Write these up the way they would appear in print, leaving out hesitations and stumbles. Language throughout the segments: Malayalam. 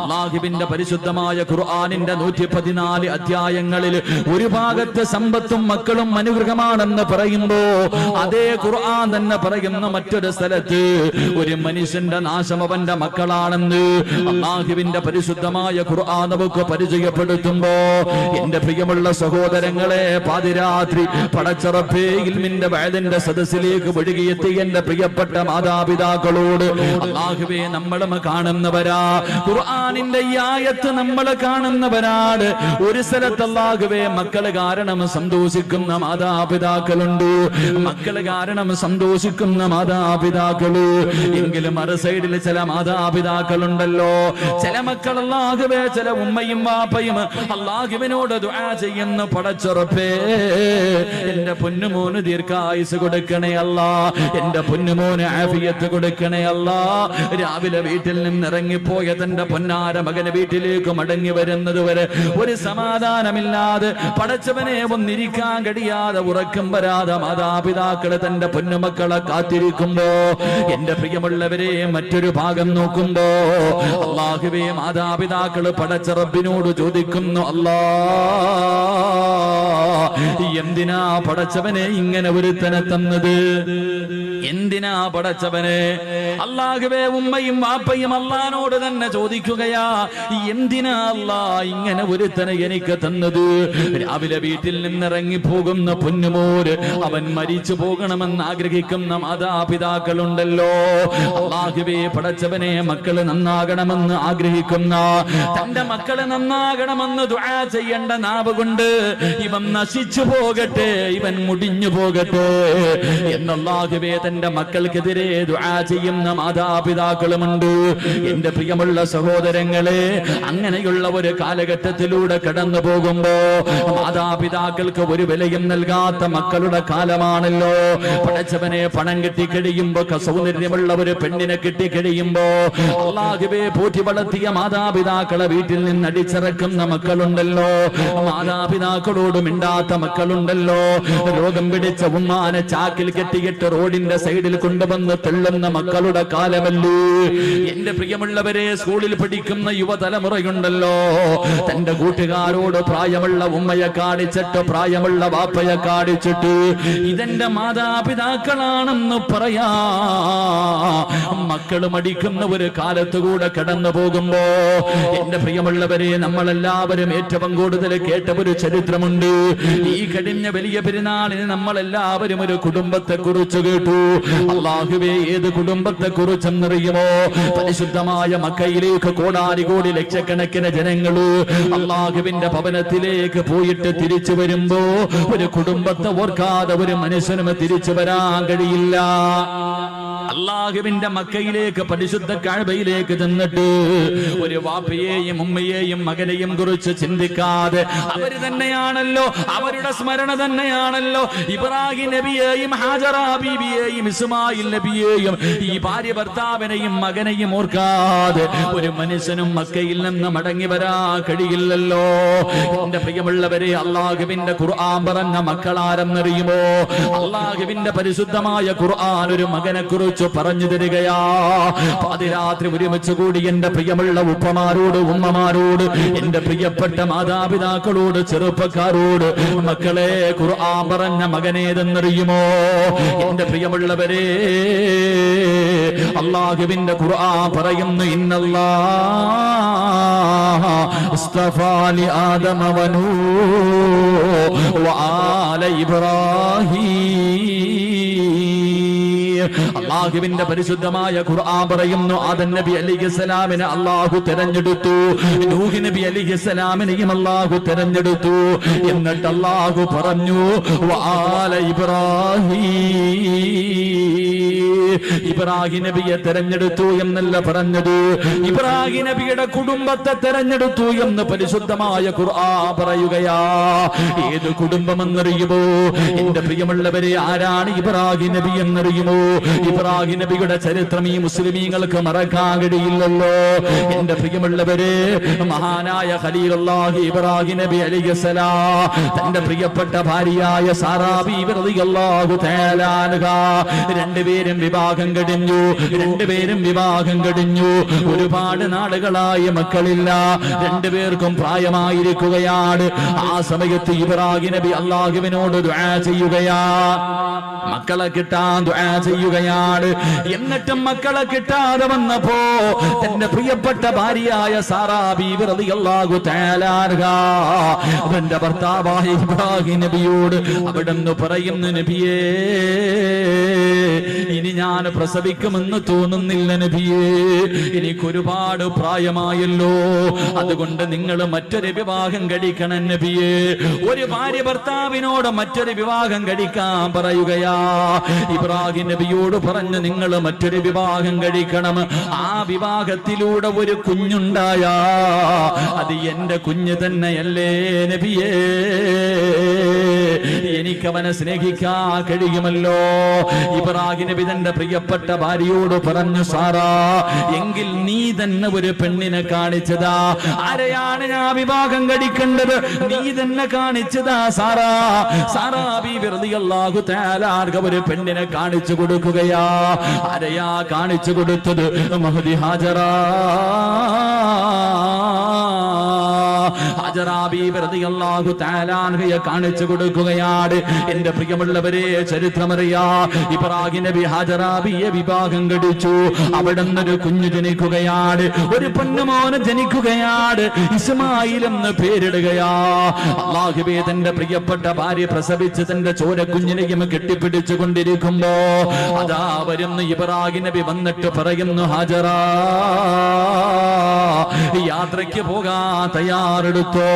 അല്ലാഹുവിന്റെ പരിശുദ്ധമായ ഖുർആനിന്റെ 114 അധ്യായങ്ങളിൽ ഒരു ഭാഗത്ത് സമ്പത്തും മക്കളും അനുഗ്രഹമാണെന്ന് പറയുമ്പോ അതേ ഖുർആൻ തന്നെ പറയുന്ന മറ്റൊരു സ്ഥലത്ത് ഒരു മനുഷ്യന്റെ നാശം അവന്റെ മക്കളാണെന്ന് അല്ലാഹുവിന്റെ പരിശുദ്ധമായ ഖുർആൻ നമുക്ക് പരിചയപ്പെടുത്തുമ്പോ എന്റെ പ്രിയമുള്ള സഹോദരങ്ങളെ, പാതിരാത്രി പടച്ചറപ്പേ ഇൽമിന്റെ വഅദിന്റെ സദസ്സിലേക്ക് ഒഴുകിയെത്തി എന്റെ പ്രിയപ്പെട്ട മാതാപിതാക്കളോട് അല്ലാഹുവേ നമ്മളും കാണുന്നവരാ, ഖുർആനിന്റെ ഈ ആയത്ത് നമ്മൾ കാണുന്നവരാണ്. ഒരു സ്ഥലത്ത് അല്ലാഹുവേ മക്കള് കാരണം സന്തോഷിക്കുന്ന മാതാപിതാക്കളുണ്ട്, മക്കള് കാരണം സന്തോഷിക്കുന്ന മാതാപിതാക്കള്. എങ്കിലും മറു സൈഡിൽ ചില മാതാപിതാക്കളുണ്ടല്ലോ, ചില മക്കൾ അല്ലാഹുവേ, ചില ഉമ്മയും വാപ്പയും അല്ലാഹുവിനോട് ദുആ ചെയ്യുന്ന പടച്ചുറപ്പേ എന്റെ പൊന്നുമോന് ദീർഘായുസ് കൊടുക്കണേ അല്ലാ, എന്റെ പൊന്നുമോന് ആഫിയത്ത് കൊടുക്കണേ അല്ലാ. രാവിലെ വീട്ടിൽ നിന്ന് ഇറങ്ങിപ്പോയ തന്റെ പൊന്നാര മകന് വീട്ടിലേക്ക് മടങ്ങി വരുന്നത് വരെ ഒരു സമാധാനമില്ലാതെ പടച്ചവനെ ഒന്നിരിക്കാൻ കഴിയാതെ ഉറക്കം വരാതെ മാതാപിതാക്കളെ തന്റെ പൊന്നുമക്കളെ കാത്തിരിക്കുമ്പോ എന്റെ പ്രിയമുള്ളവരെ മറ്റൊരു ഭാഗം നോക്കുമ്പോ അല്ലാഹുവേ മാതാപിതാക്കള് പടച്ച റബ്ബിനോട് ചോദിക്കുന്നു, അല്ലാ എന്തിനാ പടച്ചവനെ ഇങ്ങനെ ഒരുത്തനെ തന്നത്, എന്തിനാ പടച്ചവനെ? അല്ലാഹുവേ ഉമ്മയും വാപ്പയും അല്ലാഹുവോട് തന്നെ ചോദിക്കുകയാ, എന്തിനാ അല്ലാ ഇങ്ങനെ ഒരുത്തനെ എനിക്ക് തന്നത്? രാവിലെ വീട്ടിൽ നിന്നിറങ്ങി പോകുന്ന പൊന്നുമോര് അവൻ മരിച്ചു പോകണമെന്ന് ആഗ്രഹിക്കുന്ന മാതാപിതാക്കളുണ്ടല്ലോ. അല്ലാഹുവേ പടച്ചവനെ മക്കള് നന്നാകണമെന്ന് ആഗ്രഹിക്കുന്ന, തന്റെ മക്കള് നന്നാകണമെന്ന് ദുആ ചെയ്യേണ്ട നാവ് കൊണ്ട് ഇവൻ നശിച്ചു പോകട്ടെ, ഇവൻ മുടിഞ്ഞു പോകട്ടെ എന്നല്ലാഹുവേ തന്റെ മക്കൾക്കെതിരെ ദുആ ചെയ്യുന്ന മാതാപിതാക്കളുമുണ്ട്. എന്റെ പ്രിയമുള്ള സഹോദരങ്ങളെ, അങ്ങനെയുള്ള ഒരു കാലഘട്ടത്തിലൂടെ കടന്നു പോകുമ്പോ മാതാപിതാക്കൾക്ക് ഒരു വിലയും നൽകാത്ത മക്കളുടെ കാലമാണല്ലോ. പടച്ചവനെ പണം കിട്ടിക്കഴിയുമ്പോ, സൗന്ദര്യമുള്ള ഒരു പെണ്ണിനെ കിട്ടിക്കഴിയുമ്പോ അല്ലാഹുവേ പോറ്റി വളർത്തിയ മാതാപിതാക്കളെ വീട്ടിൽ നിന്ന് അടിച്ചിറക്കുന്ന മക്കളുണ്ടല്ലോ, മാതാപിതാക്കളോട് മിണ്ടാത്ത മക്കളുണ്ടല്ലോ, രോഗം പിടിച്ച ഉമ്മാനെ ചാക്കിൽ കെട്ടിയിട്ട് റോഡിന്റെ സൈഡിൽ കൊണ്ടുവന്ന് തെള്ളുന്ന മക്കളുടെ കാലമല്ലേ. എന്റെ പ്രിയമുള്ളവരെ, സ്കൂളിൽ പഠിക്കുന്ന യുവതലമുറയുണ്ടല്ലോ, തന്റെ കൂട്ടുകാരോട് പ്രായമുള്ള ഉമ്മയെ കാണിച്ചിട്ട് പ്രായമുള്ള വാപ്പയെ കാണിച്ചിട്ട് ഇതെന്റെ മാതാപിതാക്കളാണെന്ന് പറയാ മക്കള് മടിക്കുന്ന ഒരു കാലത്തുകൂടെ കടന്നു പോകുമ്പോ എന്റെ പ്രിയമുള്ളവരെ, നമ്മളെല്ലാവരും ഏറ്റവും കൂടുതൽ കേട്ട ഒരു ചരിത്രമുണ്ട്. ഈ കഴിഞ്ഞ വലിയ പെരുന്നാളിന് നമ്മളെല്ലാവരും ഒരു കുടുംബത്തെ കുറിച്ച് കേട്ടു. അല്ലാഹുവേ ഏത് കുടുംബത്തെ കുറിച്ചെന്നറിയുമോ? പരിശുദ്ധമായ മക്കയിലേക്ക് കോടാനുകോടി ലക്ഷക്കണക്കിന് ജനങ്ങള് അല്ലാഹുവിന്റെ ഭവനത്തിലേക്ക് പോയിട്ട് തിരിച്ചു വരുമ്പോ ഒരു കുടുംബത്തെ ഓർക്കാതെ ഒരു മനുഷ്യനും തിരിച്ചു വരാൻ കഴിയില്ല. അല്ലാഹുവിന്റെ മക്കയിലേക്ക് പരിശുദ്ധ കഅബയിലേക്ക് ചെന്നിട്ട് ഒരു വാപ്പയെയും ഉമ്മയെയും മകനെയും കുറിച്ച് ചിന്തിക്കാതെ അവര് തന്നെയാണല്ലോ, അവരുടെ സ്മരണ തന്നെയാണല്ലോ ഇബ്രാഹിം നബിയെയും ഹാജറ ബീബിയെയും ഇസ്മായിൽ നബിയെയും ഈ ഭാര്യ ഭർത്താവിനെയും മകനെയും ഓർക്കാതെ ഒരു മനുഷ്യനും മക്കയിൽ നിന്ന് മടങ്ങി വരാൻ കഴിയില്ലല്ലോ. എന്റെ പ്രിയമുള്ളവരെ, അല്ലാഹുവിന്റെ ഖുർആൻ പറഞ്ഞ മക്കളാരെന്നറിയുമോ? അല്ലാഹുവിന്റെ പരിശുദ്ധമായ ഖുർആൻ ഒരു മകനെ കുറിച്ച് പറഞ്ഞു തരികയാ. പാതിരാത്രി ഒരുമിച്ച് കൂടി എന്റെ പ്രിയമുള്ള ഉപ്പമാരോട് ഉമ്മമാരോട് എന്റെ പ്രിയപ്പെട്ട മാതാപിതാക്കളോട് ചെറുപ്പക്കാരോട്, മക്കളെ ഖുർആൻ പറഞ്ഞ മകനേതെന്നറിയുമോ? എന്റെ പ്രിയമുള്ളവരെ, അല്ലാഹുവിന്റെ ഖുർആൻ പറയുന്നു, ഇന്നല്ലാഹ ഇസ്തഫാ ലി ആദമ വനൂഹ വആല ഇബ്രാഹീം. അല്ലാഹുവിന്റെ പരിശുദ്ധമായ ഖുർആൻ പറയുന്നു, ആദം നബി അലൈഹിസ്സലാമിനെ അല്ലാഹു തിരഞ്ഞെടുത്തു, നൂഹ് നബി അലൈഹിസ്സലാമിനെയും അല്ലാഹു തിരഞ്ഞെടുത്തു. എന്നിട്ട് അല്ലാഹു പറഞ്ഞു വആല ഇബ്രാഹീം. ഇബ്രാഹിം നബിയെ തെരഞ്ഞെടുത്തു എന്നല്ല പറഞ്ഞത്, ഇബ്രാഹിം നബിയുടെ കുടുംബത്തെ തെരഞ്ഞെടുത്തു എന്ന് പരിശുദ്ധമായ ഖുർആൻ പറയുകയാ. ഏത് കുടുംബമെന്നറിയുമോ? എന്റെ പ്രിയമുള്ളവരെ, ആരാണ് ഇബ്രാഹിം നബി എന്നറിയുമോ? ഇബ്രാഹിം നബിയുടെ ചരിത്രം ഈ മുസ്ലിമീങ്ങൾക്ക് മറക്കാൻ കഴിയില്ലല്ലോ. എന്റെ പ്രിയമുള്ളവരെ, മഹാനായ ഖലീലുള്ളാഹി ഇബ്രാഹിം നബി അലൈഹിസ്സലാം തന്റെ പ്രിയപ്പെട്ട ഭാര്യയായ സാറാ ബീവി റളിയല്ലാഹു തആല അൻഹാ രണ്ടുപേരും വിവാഹം കഴിഞ്ഞു. ഒരുപാട് നാളുകളായി മക്കളില്ല, രണ്ടുപേർക്കും പ്രായമായിരിക്കുകയാണ്. ആ സമയത്ത് ഇബ്രാഹിം നബി അല്ലാഹുവിനോട് ദുആ ചെയ്യുകയാ, മക്കളെ കിട്ടാൻ ദുആ ചെയ്യുകയാണ്. എന്നിട്ടും മക്കളെ കിട്ടാതെ വന്നപ്പോ തന്റെ പ്രിയപ്പെട്ട ഭാര്യയായ സാറാ ബീവി റളിയല്ലാഹു തആല അൻഹാ അവന്റെ ഭർത്താവായ ഇബ്രാഹിം നബിയോട് അവിടുന്ന് പറയുന്നു, നബിയേ, ഇനി ഞാൻ പ്രസവിക്കുമെന്ന് തോന്നുന്നില്ല നബിയേ, എനിക്കൊരുപാട് പ്രായമായല്ലോ, അതുകൊണ്ട് നിങ്ങൾ മറ്റൊരു വിവാഹം കഴിക്കണം നബിയേ. ഒരു ഭാര്യ ഭർത്താവിനോട് മറ്റൊരു വിവാഹം കഴിക്കാൻ പറയുകയാ. ഇബ്രാഹിം നബിയോട് പറഞ്ഞു, നിങ്ങൾ മറ്റൊരു വിവാഹം കഴിക്കണം. ആ വിവാഹത്തിലൂടെ ഒരു കുഞ്ഞുണ്ടായാ അത് എന്റെ കുഞ്ഞ് തന്നെയല്ലേ നബിയേ, എനിക്കവനെ സ്നേഹിക്കാൻ കഴിയുമല്ലോ. ഇബ്രാഹിം നബി തന്റെ പ്രിയപ്പെട്ട ഭാര്യയോട് പറഞ്ഞു, സാറാ, എങ്കിൽ നീ തന്നെ ഒരു പെണ്ണിനെ കാണിച്ചതാ. ആരെയാണ് ഞാൻ വിവാഹം കഴിക്കേണ്ടത്? നീ തന്നെ കാണിച്ചതാ സാറാ. സാറാ ബീവി റളിയല്ലാഹു തആല അൻഹ ഒരു പെണ്ണിനെ കാണിച്ചു കൊടുക്കുകയാ. ആരെയാ കാണിച്ചു കൊടുത്തത്? മഹദി ഹാജറാ. ഹാജറാ ബീവി റളിയല്ലാഹു തആല അൻഹയെ കാണിച്ചു കൊടുക്കുകയാണ്. എന്റെ പ്രിയമുള്ളവരെ, ചരിത്രമറിയാ, ഇബ്രാഹിം നബി ഹാജറാ ബിയെ വിവാഹം കഴിച്ചു. അവിടുന്ന് ഒരു കുഞ്ഞു ജനിക്കുകയാണ്, ഒരു പൊന്നുമോന് ജനിക്കുകയാണ്. ഇസ്മായിൽ എന്ന് പേരിടുകയാ. അല്ലാഹുവേ, തന്റെ പ്രിയപ്പെട്ട ഭാര്യ പ്രസവിച്ച് തന്റെ ചോരക്കുഞ്ഞിനെയും കെട്ടിപ്പിടിച്ചു കൊണ്ടിരിക്കുമ്പോ അതാ വരുന്നു ഇബ്രാഹിം നബി. വന്നിട്ട് പറയുന്നു, ഹാജറാ, യാത്രയ്ക്ക് പോകാൻ തയ്യാറെടുത്തോ.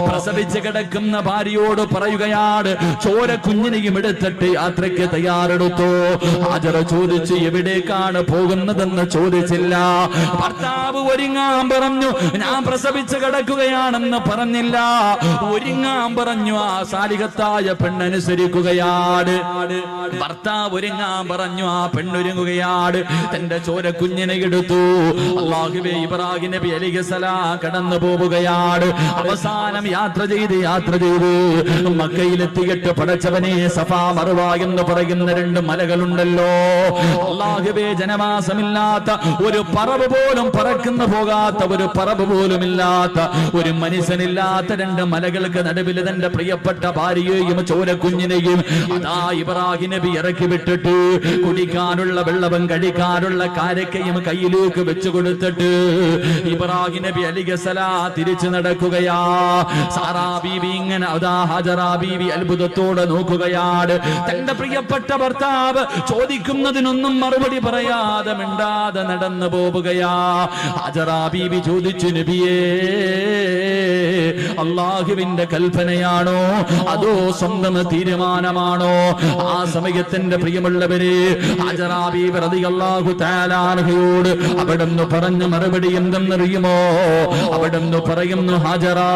പ്രസവിച്ച് കിടക്കുന്ന ഭാര്യയോട് പറയുകയാണ്, ചോര കുഞ്ഞിനെയും എടുത്തിട്ട് യാത്രയ്ക്ക് തയ്യാറെടുത്തോ. ഹാജറ ചോദിച്ചു, എവിടേക്കാണ് പോകുന്നതെന്ന് ചോദിച്ചില്ല. ഭർത്താവ് ഒരുങ്ങാൻ പറഞ്ഞു, ഞാൻ പ്രസവിച്ച് കിടക്കുകയാണെന്ന് പറഞ്ഞില്ല. ഒരുങ്ങാൻ പറഞ്ഞു. ആ സാലിഹത്തായ പെണ്ണനുസരിക്കുകയാണ്. ഭർത്താവ് ഒരുങ്ങാൻ പറഞ്ഞു, ആ പെണ്ണൊരുങ്ങുകയാണ്. തന്റെ ചോര കുഞ്ഞിനെ എടുത്തു. അല്ലാഹുവേ, ഇബ്രാഹിം നബി അലൈഹിസ്സലാം കടന്നു പോവുകയാണ്. അവസാനം യാത്ര ചെയ്ത് മക്കയിലെത്തിയിട്ട് പടച്ചവനെ, സഫാ മർവ എന്ന് പറയുന്ന രണ്ട് മലകളുണ്ടല്ലോ. അല്ലാഹുവേ, ജനവാസമില്ലാത്ത ഒരു പറവ് പോലും പറക്കുന്ന പോകാത്ത ഒരു പറവ് പോലും ഇല്ലാത്ത ഒരു മനുഷ്യനില്ലാത്ത രണ്ട് മലകൾക്ക് നടുവിൽ തന്റെ പ്രിയപ്പെട്ട ഭാര്യയെയും ചോരക്കുഞ്ഞിനെയും അതാ ഇബ്രാഹിം നബി ഇറക്കി വിട്ടിട്ട് കുടിക്കാനുള്ള വെള്ളവും കഴിക്കാനുള്ള കാരക്കയും കയ്യിലേക്ക് വെച്ചു കൊടുത്തിട്ട് ഇബ്രാഹിം നബി അലൈഹിസ്സലാം തിരിച്ചു നടക്കുകയാ. സാറാ ബീവി ഇങ്ങനെ അതാ ഹാജറാ ബീവി അത്ഭുതത്തോടെ നോക്കുകയാണ്. തന്റെ പ്രിയപ്പെട്ട ഭർത്താവ് ചോദിക്കുന്നതിനൊന്നും മറുപടി പറയാതെ മിണ്ടാതെ നടന്നു പോവുകയാ. ഹാജറാ ബീവി ചോദിച്ചു, നബിയേ, അല്ലാഹുവിന്റെ കൽപ്പനയാണോ അതോ സ്വന്തം തീരുമാനമാണോ? ആ സമയത്തിന്റെ പ്രിയമുള്ളവരെ, ഹാജറാ ബീവി റളിയല്ലാഹു തആല അൻഹയോട് അവിടുന്ന് പറഞ്ഞ മറുപടി എന്തെന്നറിയുമോ? അവിടുന്ന് പറയുന്നു, ഹാജറാ,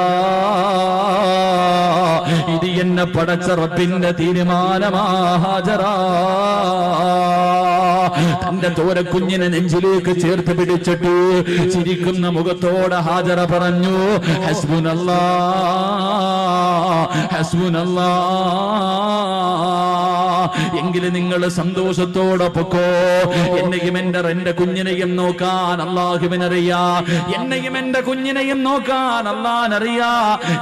ഇത് എന്നെ പടച്ച റബ്ബിന്റെ തീരുമാനമാ ഹാജറാ. തന്റെ തോരക്കുഞ്ഞിനെ നെഞ്ചിലേക്ക് ചേർത്ത് പിടിച്ചിട്ട് ചിരിക്കുന്ന മുഖത്തോടെ ഹാജറ പറഞ്ഞു, ഹസ്ബുനല്ലാഹ്, ഹസ്ബുനല്ലാഹ്, എങ്കിലും നിങ്ങൾ സന്തോഷത്തോടെ പൊക്കോ. എന്നെയും എന്റെ കുഞ്ഞിനെയും നോക്കാൻ അല്ലാഹുവിനറിയാ, എന്നെയും എന്റെ കുഞ്ഞിനെയും നോക്കാൻ അല്ലാഹുവിനറിയാ.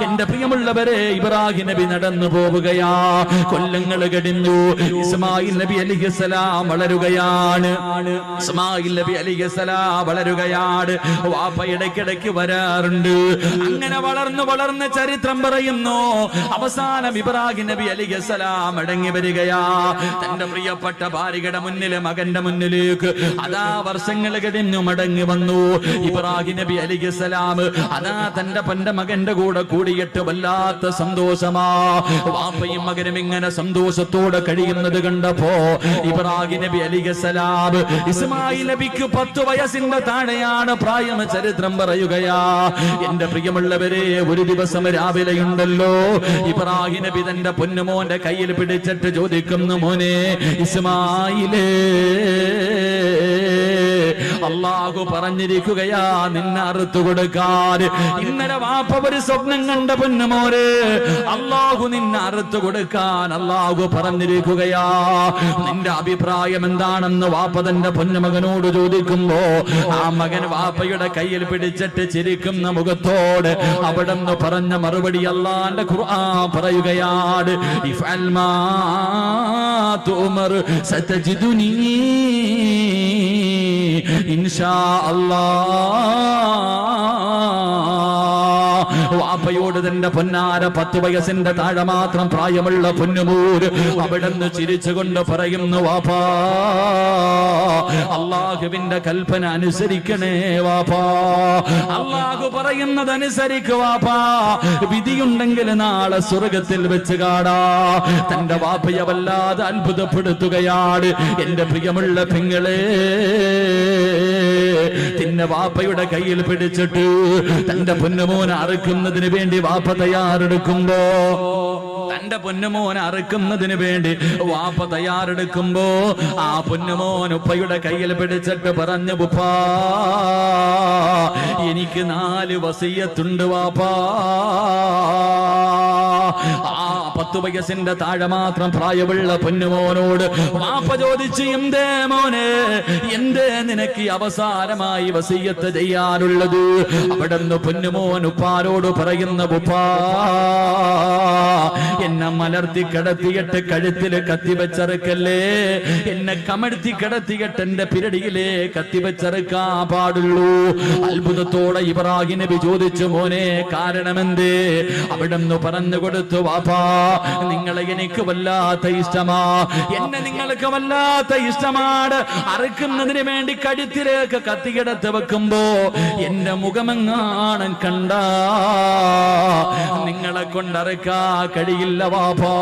എന്റെ പ്രിയമുള്ളവരെ, ഇബ്രാഹിം നബി നടന്നു പോവുകയാ. കൊല്ലങ്ങൾ കഴിഞ്ഞു. ഇസ്മായിൽ നബി അലൈഹിസ്സലാം വളരുകയാണ്. ഇസ്മായിൽ നബി അലൈഹിസ്സലാം വളരുകയാണ്. വാപ്പ ഇടയ്ക്കിടയ്ക്ക് വരാറുണ്ട്. അങ്ങനെ വളർന്ന് ചരിത്രം പറയുന്നു. അവസാനം ഇബ്രാഹിം നബി അലൈഹിസ്സലാം മടങ്ങി വരികയാ. തന്റെ പ്രിയപ്പെട്ട ഭാര്യയുടെ മുന്നില്, മകന്റെ മുന്നിലേക്ക് അതാ വർഷങ്ങൾ കഴിഞ്ഞു മടങ്ങി വന്നു. ഇബ്രാഹിം നബി അലൈഹിസ്സലാം അതാ തന്റെ മകന്റെ കൂടെ കൂടിയിട്ട് വല്ലാത്ത സന്തോഷമാ. വാപ്പയും മകനും ഇങ്ങനെ സന്തോഷത്തോടെ കഴിയുന്നത് കണ്ടപ്പോ ഇബ്രാഹിം നബി അലൈഹിസ്സലാം അലൈഹിസ്സലാം ഇസ്മായിൽ നബിക്ക് 10 വയസ്സിന്റെ താഴെയാണ് പ്രായം. ചരിത്രം പറയുകയാ. എന്റെ പ്രിയമുള്ളവരെ, ഒരു ദിവസം രാവിലെയുണ്ടല്ലോ, ഇബ്രാഹിം നബി തന്റെ പൊന്നുമോന്റെ കയ്യിൽ പിടിച്ചിട്ട് ചോദിക്കുന്നു, മോനെ ഇസ്മായിലേ, അല്ലാഹു പറഞ്ഞിരിക്കുകയാ നിന്നെ അറുത്തു കൊടുക്കാൻ. ഇന്നലെ വാപ്പ ഒരു സ്വപ്നം കണ്ട പൊന്നുമോനെ, അല്ലാഹു നിന്നെ അറുത്തു കൊടുക്കാൻ അല്ലാഹു പറഞ്ഞിരിക്കുകയാ. നിന്റെ അഭിപ്രായം എന്താണെന്ന് വാപ്പ തന്റെ പൊന്നുമകനോട് ചോദിക്കുമ്പോ ആ മകൻ വാപ്പയുടെ കയ്യിൽ പിടിച്ചിട്ട് ചിരിക്കുന്ന മുഖത്തോട് അവിടെന്ന് പറഞ്ഞ മറുപടി അല്ലാഹുവിന്റെ ഖുർആൻ പറയുകയാണ്, ഇഫ്അൽ മാ തുമർ സതജിദുനി ഇൻഷാ അല്ലാഹ്. വാപ്പയോട് തന്റെ പൊന്നാര 10 വയസ്സിന്റെ താഴെ മാത്രം പ്രായമുള്ള പൊന്നുമൂര് അവിടെന്ന് ചിരിച്ചുകൊണ്ട് പറയുന്നു, വാപ്പാ അള്ളാഹുവിന്റെ കൽപ്പന അനുസരിക്കണേ വാപ്പാ, അള്ളാഹു പറയുന്നത് അനുസരിക്കുക വാപ്പാ, വിധിയുണ്ടെങ്കിൽ നാളെ സ്വർഗത്തിൽ വെച്ച് കാണാ. തന്റെ വാപ്പയെ വല്ലാതെ അത്ഭുതപ്പെടുത്തുകയാണ്. എന്റെ പ്രിയമുള്ള പെങ്ങളെ, തിന്ന വാപ്പയുടെ കയ്യിൽ പിടിച്ചിട്ട് തന്റെ പൊന്നുമോനെ അറുക്കുന്നതിന് വേണ്ടി വാപ്പ തയ്യാറെടുക്കുമ്പോ, തന്റെ പൊന്നുമോനെ അറുക്കുന്നതിന് വേണ്ടി വാപ്പ തയ്യാറെടുക്കുമ്പോ ആ പൊന്നുമോൻ ഉപ്പയുടെ കയ്യിൽ പിടിച്ചിട്ട് പറഞ്ഞു, ഉപ്പാ എനിക്ക് 4 വസിയത്തുണ്ട് വാപ്പാ. ആ 10 വയസ്സിന്റെ താഴെ മാത്രം പ്രായമുള്ള പൊന്നുമോനോട് വാപ്പ ചോദിച്ചു, എന്തേ മോനെ, എന്തേ നിനക്ക് അവസാനമായി വസിയത്ത് ചെയ്യാനുള്ളത്? അവിടെന്ന് പൊന്നുമോൻ ഉപ്പാരോട് പറയുന്ന, ഉപ്പാ എന്നെ മലർത്തി കിടത്തിയിട്ട് കഴുത്തില് കത്തിവെച്ചറുക്കല്ലേ, എന്നെ കമഴ്ത്തി കിടത്തിയിട്ട് എന്റെ പിരടിയിലെ കത്തിവെച്ചറുക്കാൻ പാടുള്ളൂ. അത്ഭുതത്തോടെ ഇബ്രാഹിം നബി ചോദിച്ചു, മോനെ കാരണമെന്തേ? അവിടെന്ന് പറഞ്ഞു കൊടുത്തു, വാപ്പാ നിങ്ങളെ എനിക്ക് വല്ലാത്ത ഇഷ്ടമാ, എന്നെ നിങ്ങൾക്ക് വല്ലാത്ത ഇഷ്ടമാണ്. അറുക്കുന്നതിന് വേണ്ടി കഴുത്തിലേക്ക് കത്തികിടത്ത് വെക്കുമ്പോ എന്റെ മുഖമെങ്ങാനും കണ്ട നിങ്ങളെ കൊണ്ടറുക്കാ കഴിയില്ല വാപ്പാ,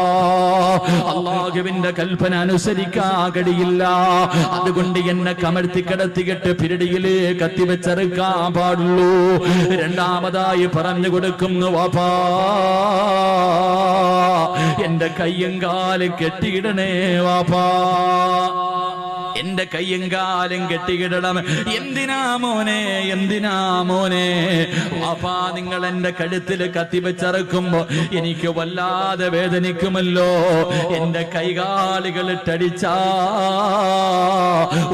അല്ലാഹുവിന്റെ കൽപ്പന അനുസരിക്കാ കഴിയില്ല. അതുകൊണ്ട് എന്നെ കമഴ്ത്തി കിടത്തിയിട്ട് പിരടിയില് കത്തിവെച്ചറുക്കാൻ പാടുള്ളൂ. രണ്ടാമതായി പറഞ്ഞു കൊടുക്കുന്നു, വാപ്പാ എന്റെ കയ്യും കാലും കെട്ടിയിടണേ വാപ്പാ, എന്റെ കയ്യും കാലും കെട്ടിയിടണം. എന്തിനാ മോനെ, എന്തിനാ മോനെ? വാപ്പാ നിങ്ങൾ എന്റെ കഴുത്തില് കത്തിവെച്ചറക്കുമ്പോ എനിക്ക് വല്ലാതെ വേദനിക്കുമല്ലോ. എന്റെ കൈകാലുകൾ ഇട്ടടിച്ചാ